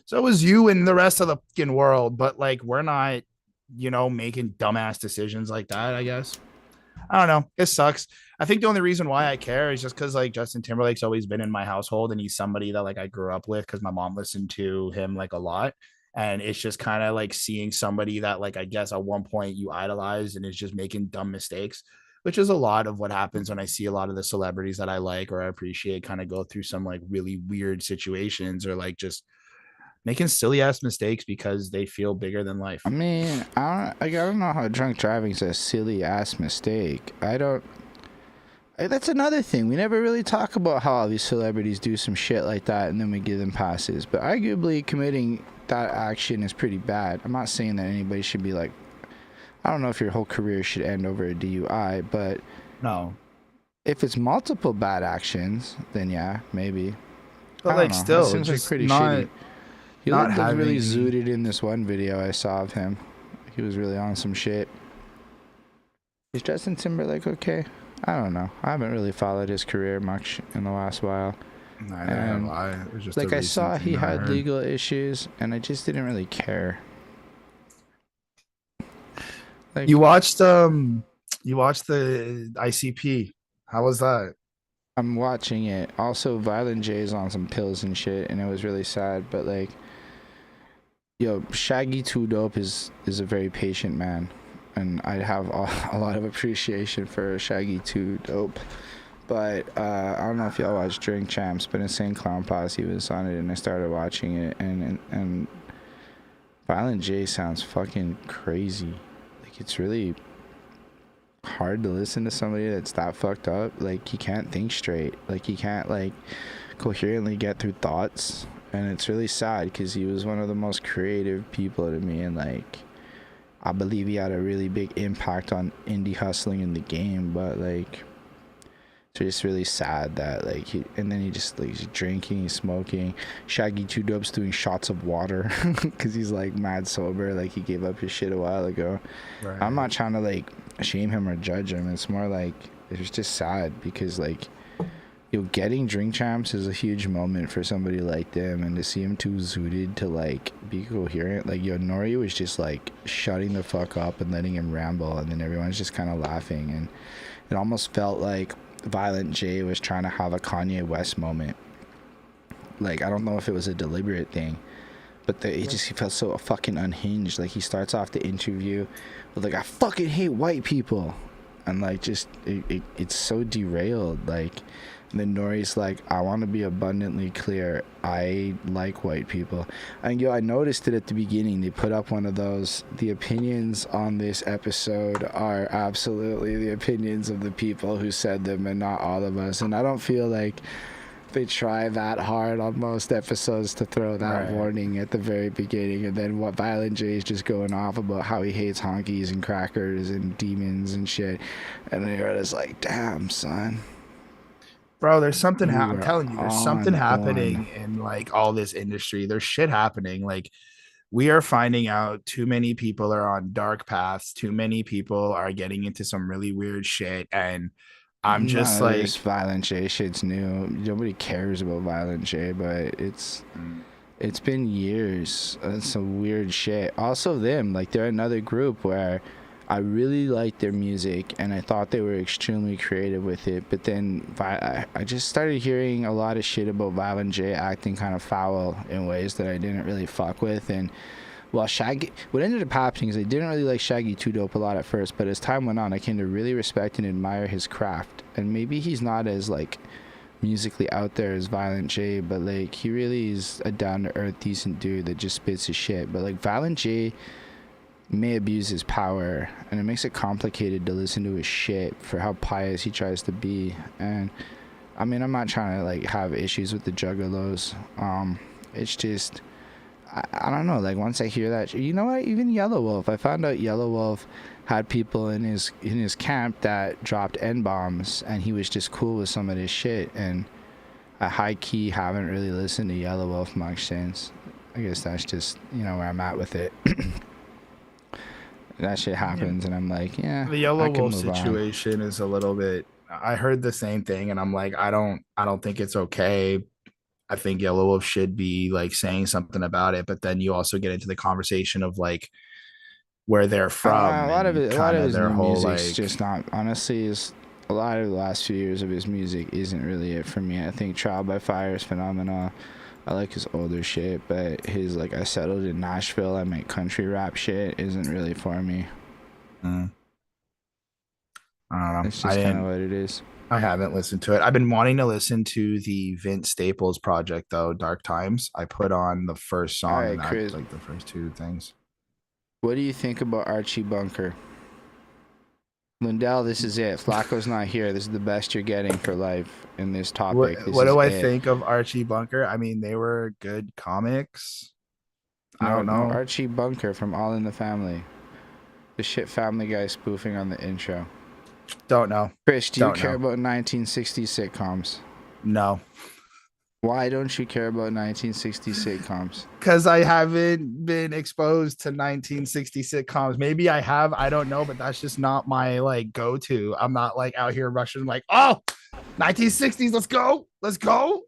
so was you and the rest of the fucking world, but like, we're not, making dumbass decisions like that, I guess. I don't know. It sucks. I think the only reason why I care is just because like Justin Timberlake's always been in my household and he's somebody that like I grew up with because my mom listened to him like a lot. And it's just kind of like seeing somebody that like I guess at one point you idolize and is just making dumb mistakes, which is a lot of what happens when I see a lot of the celebrities that I like or I appreciate kind of go through some like really weird situations or like just making silly ass mistakes because they feel bigger than life. I mean, I don't know how drunk driving is a silly ass mistake. That's another thing. We never really talk about how all these celebrities do some shit like that and then we give them passes. But arguably committing that action is pretty bad. I'm not saying that anybody should be like, I don't know if your whole career should end over a DUI, but no. If it's multiple bad actions, then yeah, maybe. But like still, it seems like pretty shitty. He looked really zooted in this one video I saw of him. He was really on some shit. Is Justin Timberlake okay? I don't know. I haven't really followed his career much in the last while. I saw he had legal issues, and I just didn't really care. Like, you watched the ICP. How was that? I'm watching it. Also, Violent J's on some pills and shit, and it was really sad. But like, yo, Shaggy 2 Dope is a very patient man, and I have a lot of appreciation for Shaggy 2 Dope. But I don't know if y'all watch Drink Champs, but Insane Clown Posse was on it, and I started watching it, and Violent J sounds fucking crazy. Like, it's really hard to listen to somebody that's that fucked up. Like, he can't think straight. Like, he can't like coherently get through thoughts, and it's really sad because he was one of the most creative people to me, and like I believe he had a really big impact on indie hustling in the game. But like, it's just really sad that like he's drinking, he's smoking. Shaggy 2 Dope's doing shots of water because he's like mad sober. Like, he gave up his shit a while ago. Right. I'm not trying to like shame him or judge him. It's more like it's just sad because like, getting Drink Champs is a huge moment for somebody like them, and to see him too zooted to like be coherent. Like, Nori was just like shutting the fuck up and letting him ramble, and then everyone's just kind of laughing, and it almost felt like Violent J was trying to have a Kanye West moment. Like, I don't know if it was a deliberate thing, but he felt so fucking unhinged. Like, he starts off the interview with like, I fucking hate white people, and like just it's so derailed. Like, and then Nori's like, I want to be abundantly clear, I like white people. And I noticed it at the beginning. They put up one of those, the opinions on this episode are absolutely the opinions of the people who said them and not all of us. And I don't feel like they try that hard on most episodes to throw that warning at the very beginning. And then what Violent J is just going off about how he hates honkies and crackers and demons and shit. And you're just like, damn, son. Bro, there's something I'm telling you, there's something happening in like all this industry. There's shit happening. Like, we are finding out too many people are on dark paths. Too many people are getting into some really weird shit. And I'm just None of like, this Violent J shit's new. Nobody cares about Violent J, but it's been years. It's some weird shit. Also, they're another group where I really liked their music and I thought they were extremely creative with it. But then I just started hearing a lot of shit about Violent J acting kind of foul in ways that I didn't really fuck with. And well, Shaggy, what ended up happening is I didn't really like Shaggy Two Dope a lot at first, but as time went on, I came to really respect and admire his craft. And maybe he's not as like musically out there as Violent J, but like he really is a down to earth, decent dude that just spits his shit. But like Violent J may abuse his power, and it makes it complicated to listen to his shit for how pious he tries to be. And I mean, I'm not trying to like have issues with the Juggalos. It's just. I don't know, like once I hear that, you know what, even Yellow Wolf, I found out Yellow Wolf had people in his camp that dropped N-bombs, and he was just cool with some of this shit. And I high key haven't really listened to Yellow Wolf much since. I guess that's just, where I'm at with it. That shit happens, and I'm like, yeah, the Yellow Wolf situation is a little bit, I heard the same thing, and I'm like, I don't think it's okay. I think Yellow Wolf should be like saying something about it, but then you also get into the conversation of like where they're from. A lot of his their new whole music's like just not. Honestly, is a lot of the last few years of his music isn't really it for me. I think Trial by Fire is phenomenal. I like his older shit, but his like I settled in Nashville, I make country rap shit isn't really for me. I don't know. It's just kind of what it is. I haven't listened to it. I've been wanting to listen to the Vince Staples project though, Dark Times. I put on the first song, right, and that Chris, like the first two things. What do you think about Archie Bunker? Lindell, this is it. Flacco's not here. This is the best you're getting for life in this topic. What do I think of Archie Bunker? I mean, they were good comics. I don't know. Archie Bunker from All in the Family. The shit Family Guy spoofing on the intro. Don't know. Chris, do you care about 1960s sitcoms? No. Why don't you care about 1960s sitcoms? Because I haven't been exposed to 1960s sitcoms. Maybe I have. I don't know, but that's just not my like go-to. I'm not like out here rushing like, oh, 1960s, let's go. Let's go.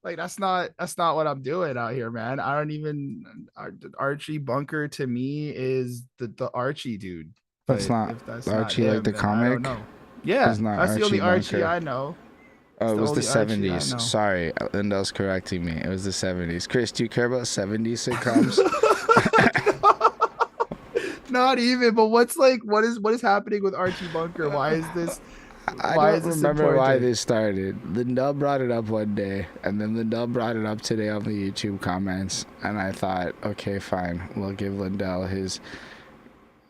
Like that's not what I'm doing out here, man. I don't even Archie Bunker to me is the Archie dude. That's not Archie like the comic. Yeah, that's the only Archie I know. Oh, it was the 70s. Sorry, Lindell's correcting me. It was the 70s. Chris, do you care about 70s sitcoms? Not even. But what is happening with Archie Bunker? Why is this? I don't remember why this started. Lindell brought it up one day, and then Lindell brought it up today on the YouTube comments, and I thought, okay, fine, we'll give Lindell his.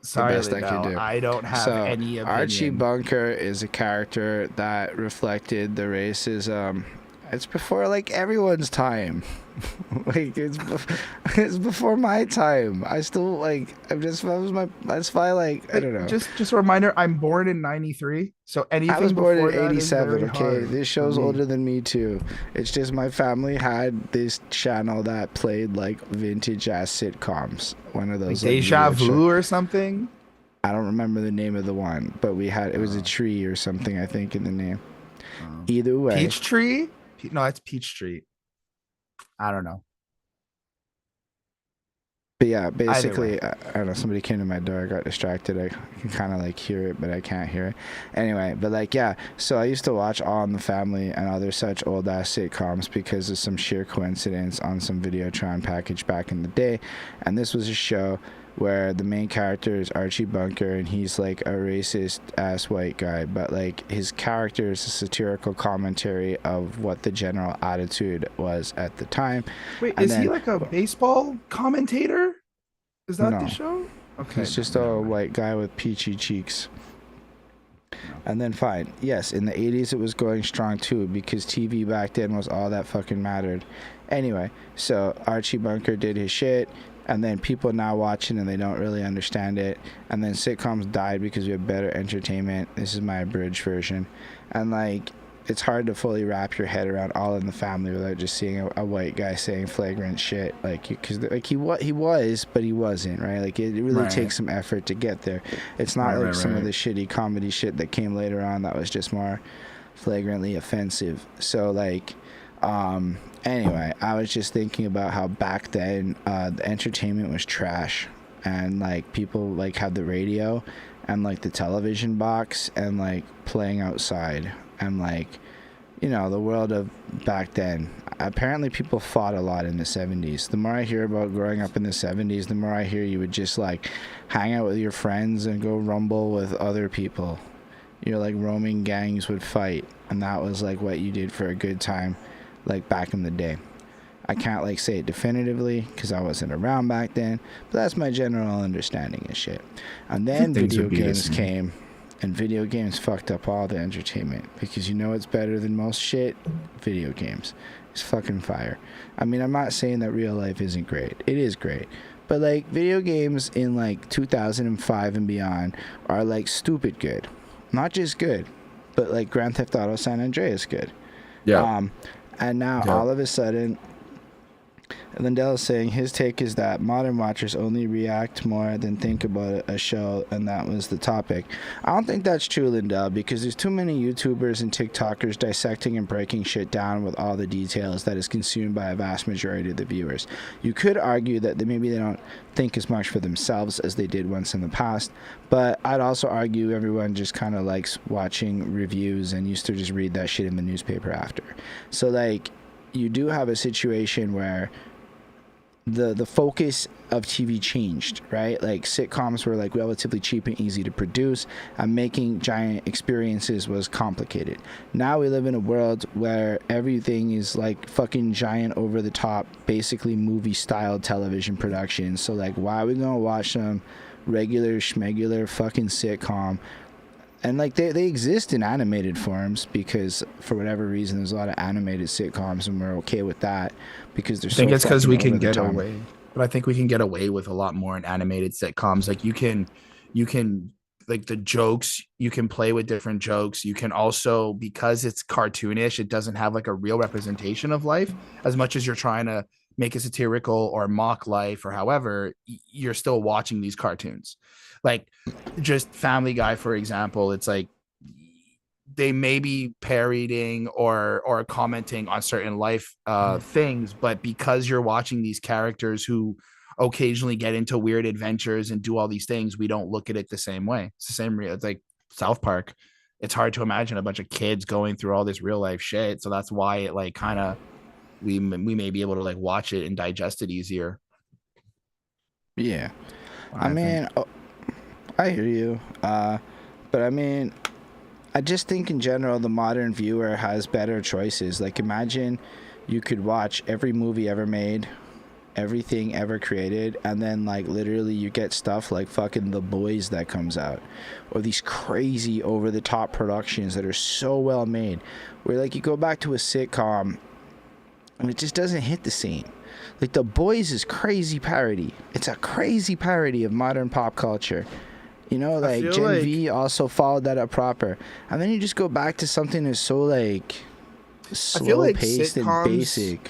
Sorry, the best I can do. I don't have any opinion. Archie Bunker is a character that reflected the racism. It's before like everyone's time. Like it's before my time. I still like. That's why like I don't know. Just a reminder. I'm born in '93, so anything. I was born in '87. Okay, this show's older than me too. It's just my family had this channel that played like vintage ass sitcoms. One of those like Deja Vu or something. I don't remember the name of the one, but we had it was a tree or something I think in the name. Either way, Peachtree. No, it's Peach Street. I don't know. But yeah, basically, I don't know. Somebody came to my door. I got distracted. I can kind of like hear it, but I can't hear it. Anyway, but like, yeah. So I used to watch All in the Family and other such old ass sitcoms because of some sheer coincidence on some Videotron package back in the day. And this was a show where the main character is Archie Bunker, and he's like a racist ass white guy, but like his character is a satirical commentary of what the general attitude was at the time. Wait, is he like a baseball commentator? Is that the show? Okay, he's just a white guy with peachy cheeks. And then fine, yes, in the 80s it was going strong too, because TV back then was all that fucking mattered. Anyway, so Archie Bunker did his shit, and then people now watching and they don't really understand it, and then sitcoms died because we have better entertainment. This is my abridged version. And like it's hard to fully wrap your head around All in the Family without just seeing a white guy saying flagrant shit, like, because like he was, but he wasn't, right? Like it really takes some effort to get there. It's not like some of the shitty comedy shit that came later on that was just more flagrantly offensive. So like, anyway, I was just thinking about how back then the entertainment was trash, and like people like had the radio and like the television box and like playing outside, and like, you know, the world of back then. Apparently people fought a lot in the 70s. The more I hear about growing up in the 70s, the more I hear you would just like hang out with your friends and go rumble with other people. You're like roaming gangs would fight, and that was like what you did for a good time, like back in the day. I can't like say it definitively because I wasn't around back then, but that's my general understanding of shit. And then video games came, and video games fucked up all the entertainment, because you know what's better than most shit? Video games. It's fucking fire. I mean, I'm not saying that real life isn't great. It is great. But like video games in like 2005 and beyond are like stupid good. Not just good, but like Grand Theft Auto San Andreas good. Yeah. And now all of a sudden, Lindell is saying his take is that modern watchers only react more than think about a show, and that was the topic. I don't think that's true, Lindell, because there's too many YouTubers and TikTokers dissecting and breaking shit down with all the details that is consumed by a vast majority of the viewers. You could argue that maybe they don't think as much for themselves as they did once in the past, but I'd also argue everyone just kind of likes watching reviews and used to just read that shit in the newspaper after. So like, you do have a situation where the focus of TV changed, right? Like sitcoms were like relatively cheap and easy to produce, and making giant experiences was complicated. Now we live in a world where everything is like fucking giant, over the top, basically movie style television production. So like, why are we gonna watch some regular schmegular fucking sitcom? And like they exist in animated forms, because for whatever reason there's a lot of animated sitcoms, and we're okay with that because there's. I think it's because we can get away, but I think we can get away with a lot more in animated sitcoms. Like you can like the jokes, you can play with different jokes. You can also, because it's cartoonish, it doesn't have like a real representation of life as much as you're trying to make it satirical or mock life, or however, you're still watching these cartoons. Like just Family Guy, for example, it's like they may be parodying or commenting on certain life things, but because you're watching these characters who occasionally get into weird adventures and do all these things, we don't look at it the same way. It's the same. It's like South Park. It's hard to imagine a bunch of kids going through all this real life shit. So that's why it like kind of we may be able to like watch it and digest it easier. Yeah, I mean. I hear you, but I mean, I just think in general the modern viewer has better choices. Like imagine you could watch every movie ever made, everything ever created, and then like literally you get stuff like fucking The Boys that comes out, or these crazy over the top productions that are so well made, where like you go back to a sitcom and it just doesn't hit the same. Like The Boys is crazy parody. It's a crazy parody of modern pop culture. You know, like Gen V also followed that up proper. And then you just go back to something that's so like slow paced and basic.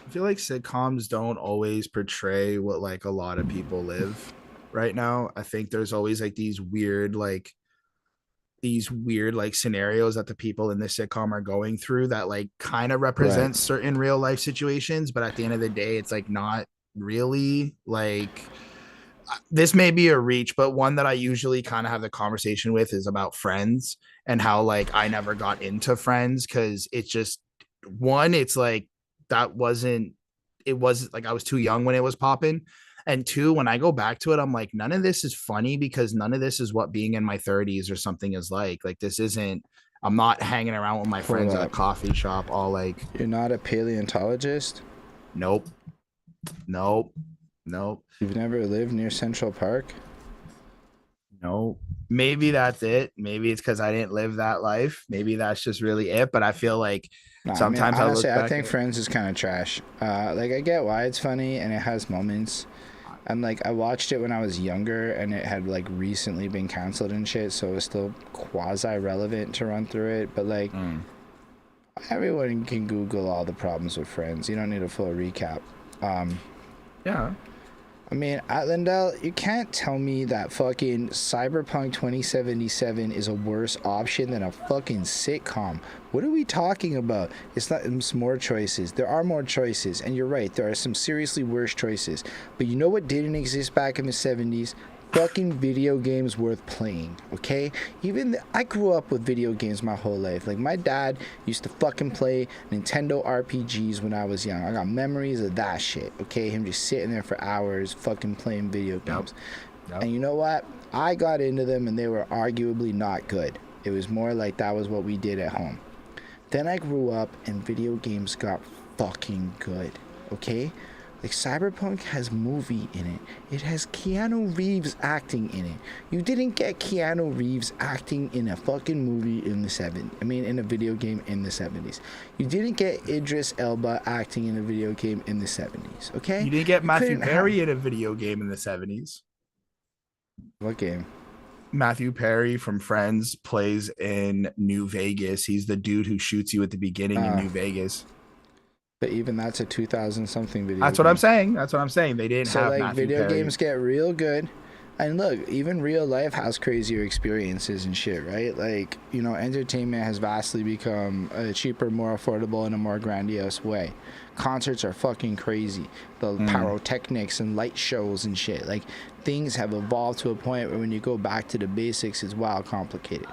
I feel like sitcoms don't always portray what like a lot of people live right now. I think there's always like these weird scenarios that the people in the sitcom are going through that like kind of represents certain real life situations. But at the end of the day, it's like not really like. This may be a reach, but one that I usually kind of have the conversation with is about Friends, and how like I never got into Friends because it's just one, it's like it wasn't like I was too young when it was popping, and two, when I go back to it, I'm like, none of this is funny because none of this is what being in my 30s or something is like this isn't. I'm not hanging around with my friends at a coffee shop all like. You're not a paleontologist? Nope. You've never lived near Central Park? No. Maybe that's it. Maybe it's because I didn't live that life. Maybe that's just really it. But I feel like sometimes honestly, I think Friends is kind of trash. Like I get why it's funny and it has moments. And like I watched it when I was younger and it had like recently been canceled and shit, so it was still quasi relevant to run through it. But like Everyone can Google all the problems with Friends. You don't need a full recap. Yeah. I mean, Lindell, you can't tell me that fucking Cyberpunk 2077 is a worse option than a fucking sitcom. What are we talking about? It's more choices. There are more choices, and you're right. There are some seriously worse choices. But you know what didn't exist back in the 70s? Fucking video games worth playing, okay? I grew up with video games my whole life. Like, my dad used to fucking play Nintendo RPGs when I was young. I got memories of that shit, okay? Him just sitting there for hours fucking playing video games. Yep. And you know what? I got into them and they were arguably not good. It was more like that was what we did at home. Then I grew up and video games got fucking good, okay? Like, Cyberpunk has movie in it. It has Keanu Reeves acting in it. You didn't get Keanu Reeves acting in a fucking movie in the 70s. I mean, in a video game in the 70s. You didn't get Idris Elba acting in a video game in the 70s, okay? You didn't get Matthew Perry in a video game in the 70s. What game? Matthew Perry from Friends plays in New Vegas. He's the dude who shoots you at the beginning in New Vegas. But even that's a 2000-something video. That's what I'm saying. That's what I'm saying. They didn't have like, Matthew video Perry. games get real good. And look, even real life has crazier experiences and shit, right? Like, you know, entertainment has vastly become cheaper, more affordable in a more grandiose way. Concerts are fucking crazy. The pyrotechnics and light shows and shit. Like, things have evolved to a point where when you go back to the basics, it's wild complicated.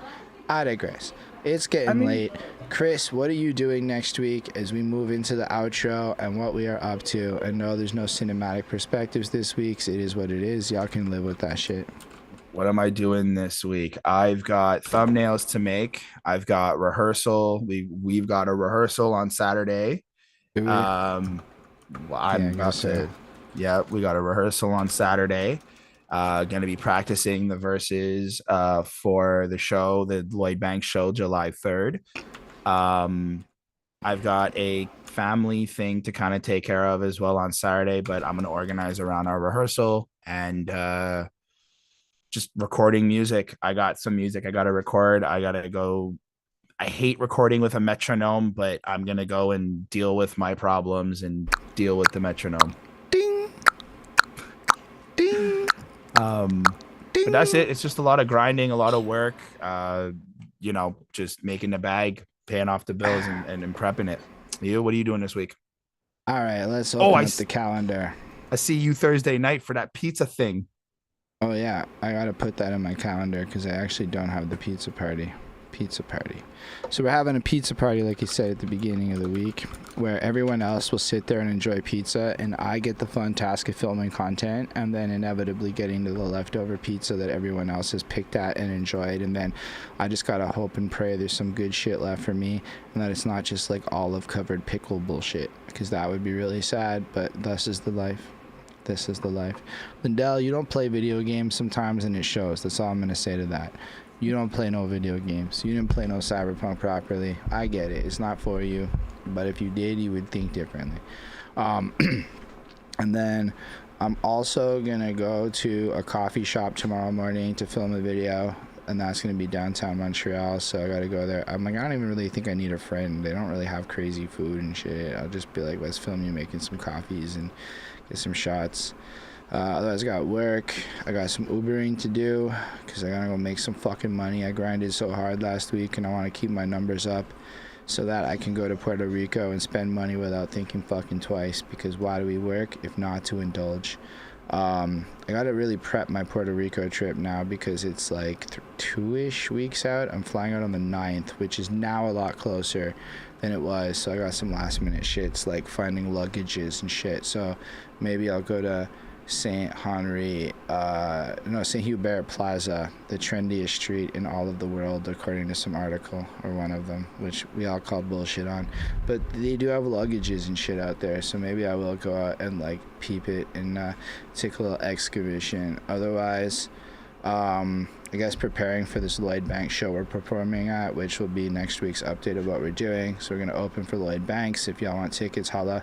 I digress. It's getting late. Chris, what are you doing next week as we move into the outro and what we are up to? And no, there's no cinematic perspectives this week. So it is what it is. Y'all can live with that shit. What am I doing this week? I've got thumbnails to make. I've got rehearsal. We've got a rehearsal on Saturday. We got a rehearsal on Saturday. Going to be practicing the verses for the show, the Lloyd Banks show, July 3rd. I've got a family thing to kind of take care of as well on Saturday, but I'm going to organize around our rehearsal and just recording music. I got some music I got to record. I got to go. I hate recording with a metronome, but I'm going to go and deal with my problems and deal with the metronome. Ding. Ding. But that's it. It's just a lot of grinding, a lot of work, you know, just making the bag, paying off the bills and prepping it. What are you doing this week? All right, let's open up the calendar. I see you Thursday night for that pizza thing. Oh yeah, I gotta put that in my calendar because I actually don't have the pizza party. So we're having a pizza party, like you said at the beginning of the week, where everyone else will sit there and enjoy pizza, and I get the fun task of filming content and then inevitably getting to the leftover pizza that everyone else has picked at and enjoyed. And then I just gotta hope and pray there's some good shit left for me and that it's not just like olive covered pickle bullshit, because that would be really sad, but this is the life. This is the life. Lindell, you don't play video games sometimes and it shows. That's all I'm gonna say to that. You don't play no video games. You didn't play no Cyberpunk properly. I get it. It's not for you. But if you did, you would think differently. And then I'm also going to go to a coffee shop tomorrow morning to film a video. And that's going to be downtown Montreal. So I got to go there. I'm like, I don't even really think I need a friend. They don't really have crazy food and shit. I'll just be like, let's film you making some coffees and get some shots. Otherwise, I got work. I got some Ubering to do because I gotta go make some fucking money. I grinded so hard last week and I want to keep my numbers up so that I can go to Puerto Rico and spend money without thinking fucking twice, because why do we work if not to indulge? I gotta really prep my Puerto Rico trip now because it's like 2-ish weeks out. I'm flying out on the 9th, which is now a lot closer than it was. So I got some last minute shits like finding luggages and shit. So maybe I'll go to St. Hubert Plaza, the trendiest street in all of the world, according to some article, or one of them, which we all call bullshit on. But they do have luggages and shit out there, so maybe I will go out and like peep it and take a little excursion. Otherwise, I guess preparing for this Lloyd Banks show we're performing at, which will be next week's update of what we're doing. So we're gonna open for Lloyd Banks. If y'all want tickets, holla.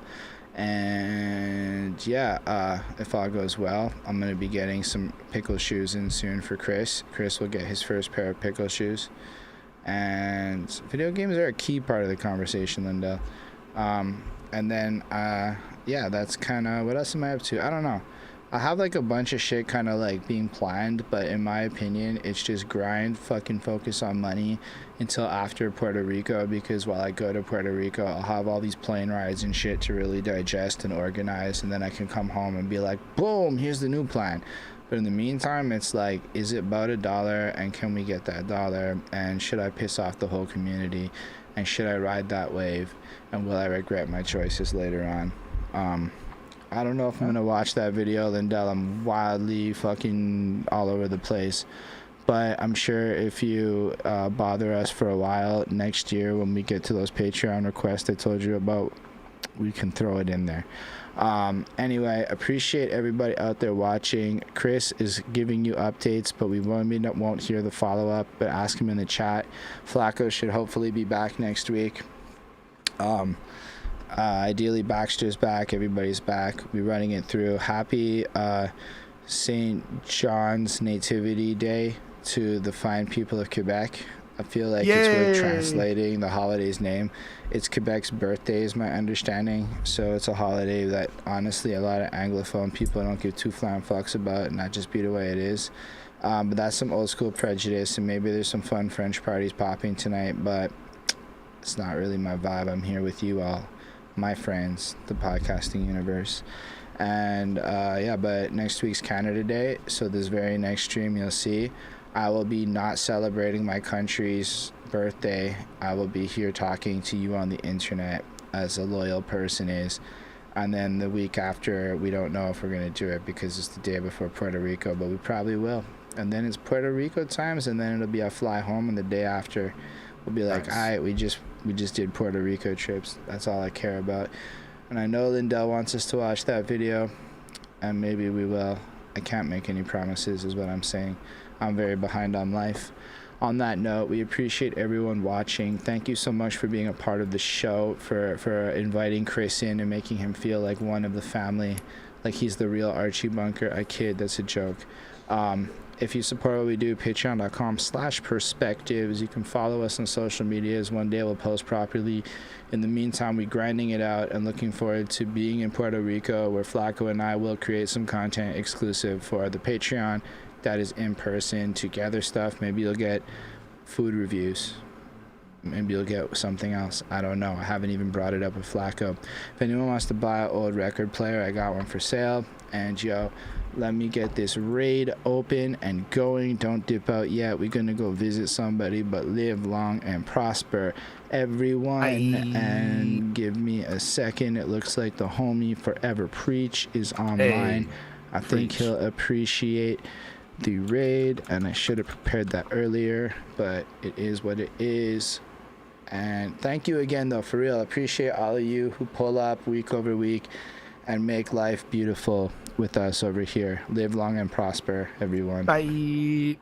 And yeah, if all goes well, I'm gonna be getting some pickle shoes in soon for Chris. Chris will get his first pair of pickle shoes. And video games are a key part of the conversation, Linda. And then, yeah, that's kind of, what else am I up to? I don't know. I have like a bunch of shit kind of like being planned, but in my opinion, it's just grind, fucking focus on money until after Puerto Rico, because while I go to Puerto Rico, I'll have all these plane rides and shit to really digest and organize, and then I can come home and be like, boom, here's the new plan. But in the meantime, it's like, is it about $1, and can we get that dollar, and should I piss off the whole community, and should I ride that wave, and will I regret my choices later on? I don't know if I'm gonna watch that video, Lindell. I'm wildly fucking all over the place, but I'm sure if you bother us for a while next year when we get to those Patreon requests I told you about, we can throw it in there. Anyway, appreciate everybody out there watching. Chris is giving you updates, but we won't hear the follow-up, but ask him in the chat. Flacko should hopefully be back next week. Ideally, Baxter's back. Everybody's back. We're running it through. Happy St. John's Nativity Day to the fine people of Quebec. I feel like it's worth translating the holiday's name. It's Quebec's birthday, is my understanding. So it's a holiday that, honestly, a lot of Anglophone people don't give two flying fucks about, and not just be the way it is. But that's some old school prejudice, and maybe there's some fun French parties popping tonight, but it's not really my vibe. I'm here with you all, my friends, the podcasting universe. And yeah, but next week's Canada Day, so this very next stream you'll see, I will be not celebrating my country's birthday. I will be here talking to you on the internet, as a loyal person is. And then the week after, we don't know if we're going to do it because it's the day before Puerto Rico, but we probably will. And then it's Puerto Rico times, and then it'll be a fly home, and the day after we'll be like, all right, we just did Puerto Rico trips. That's all I care about. And I know Lindell wants us to watch that video, and maybe we will. I can't make any promises, is what I'm saying. I'm very behind on life. On that note, we appreciate everyone watching. Thank you so much for being a part of the show, for inviting Chris in and making him feel like one of the family, like he's the real Archie Bunker. I kid, that's a joke. If you support what we do, patreon.com/perspectives. You can follow us on social medias. One day we'll post properly. In the meantime, we're grinding it out and looking forward to being in Puerto Rico, where Flacko and I will create some content exclusive for the Patreon that is in person, together stuff. Maybe you'll get food reviews. Maybe you'll get something else. I don't know. I haven't even brought it up with Flacko. If anyone wants to buy an old record player, I got one for sale. And yo, let me get this raid open and going. Don't dip out yet. We're going to go visit somebody, but live long and prosper, everyone. And give me a second. It looks like the homie Forever Preach is online. I think he'll appreciate the raid, and I should have prepared that earlier, but it is what it is. And thank you again, though, for real. I appreciate all of you who pull up week over week and make life beautiful with us over here. Live long and prosper, everyone. Bye.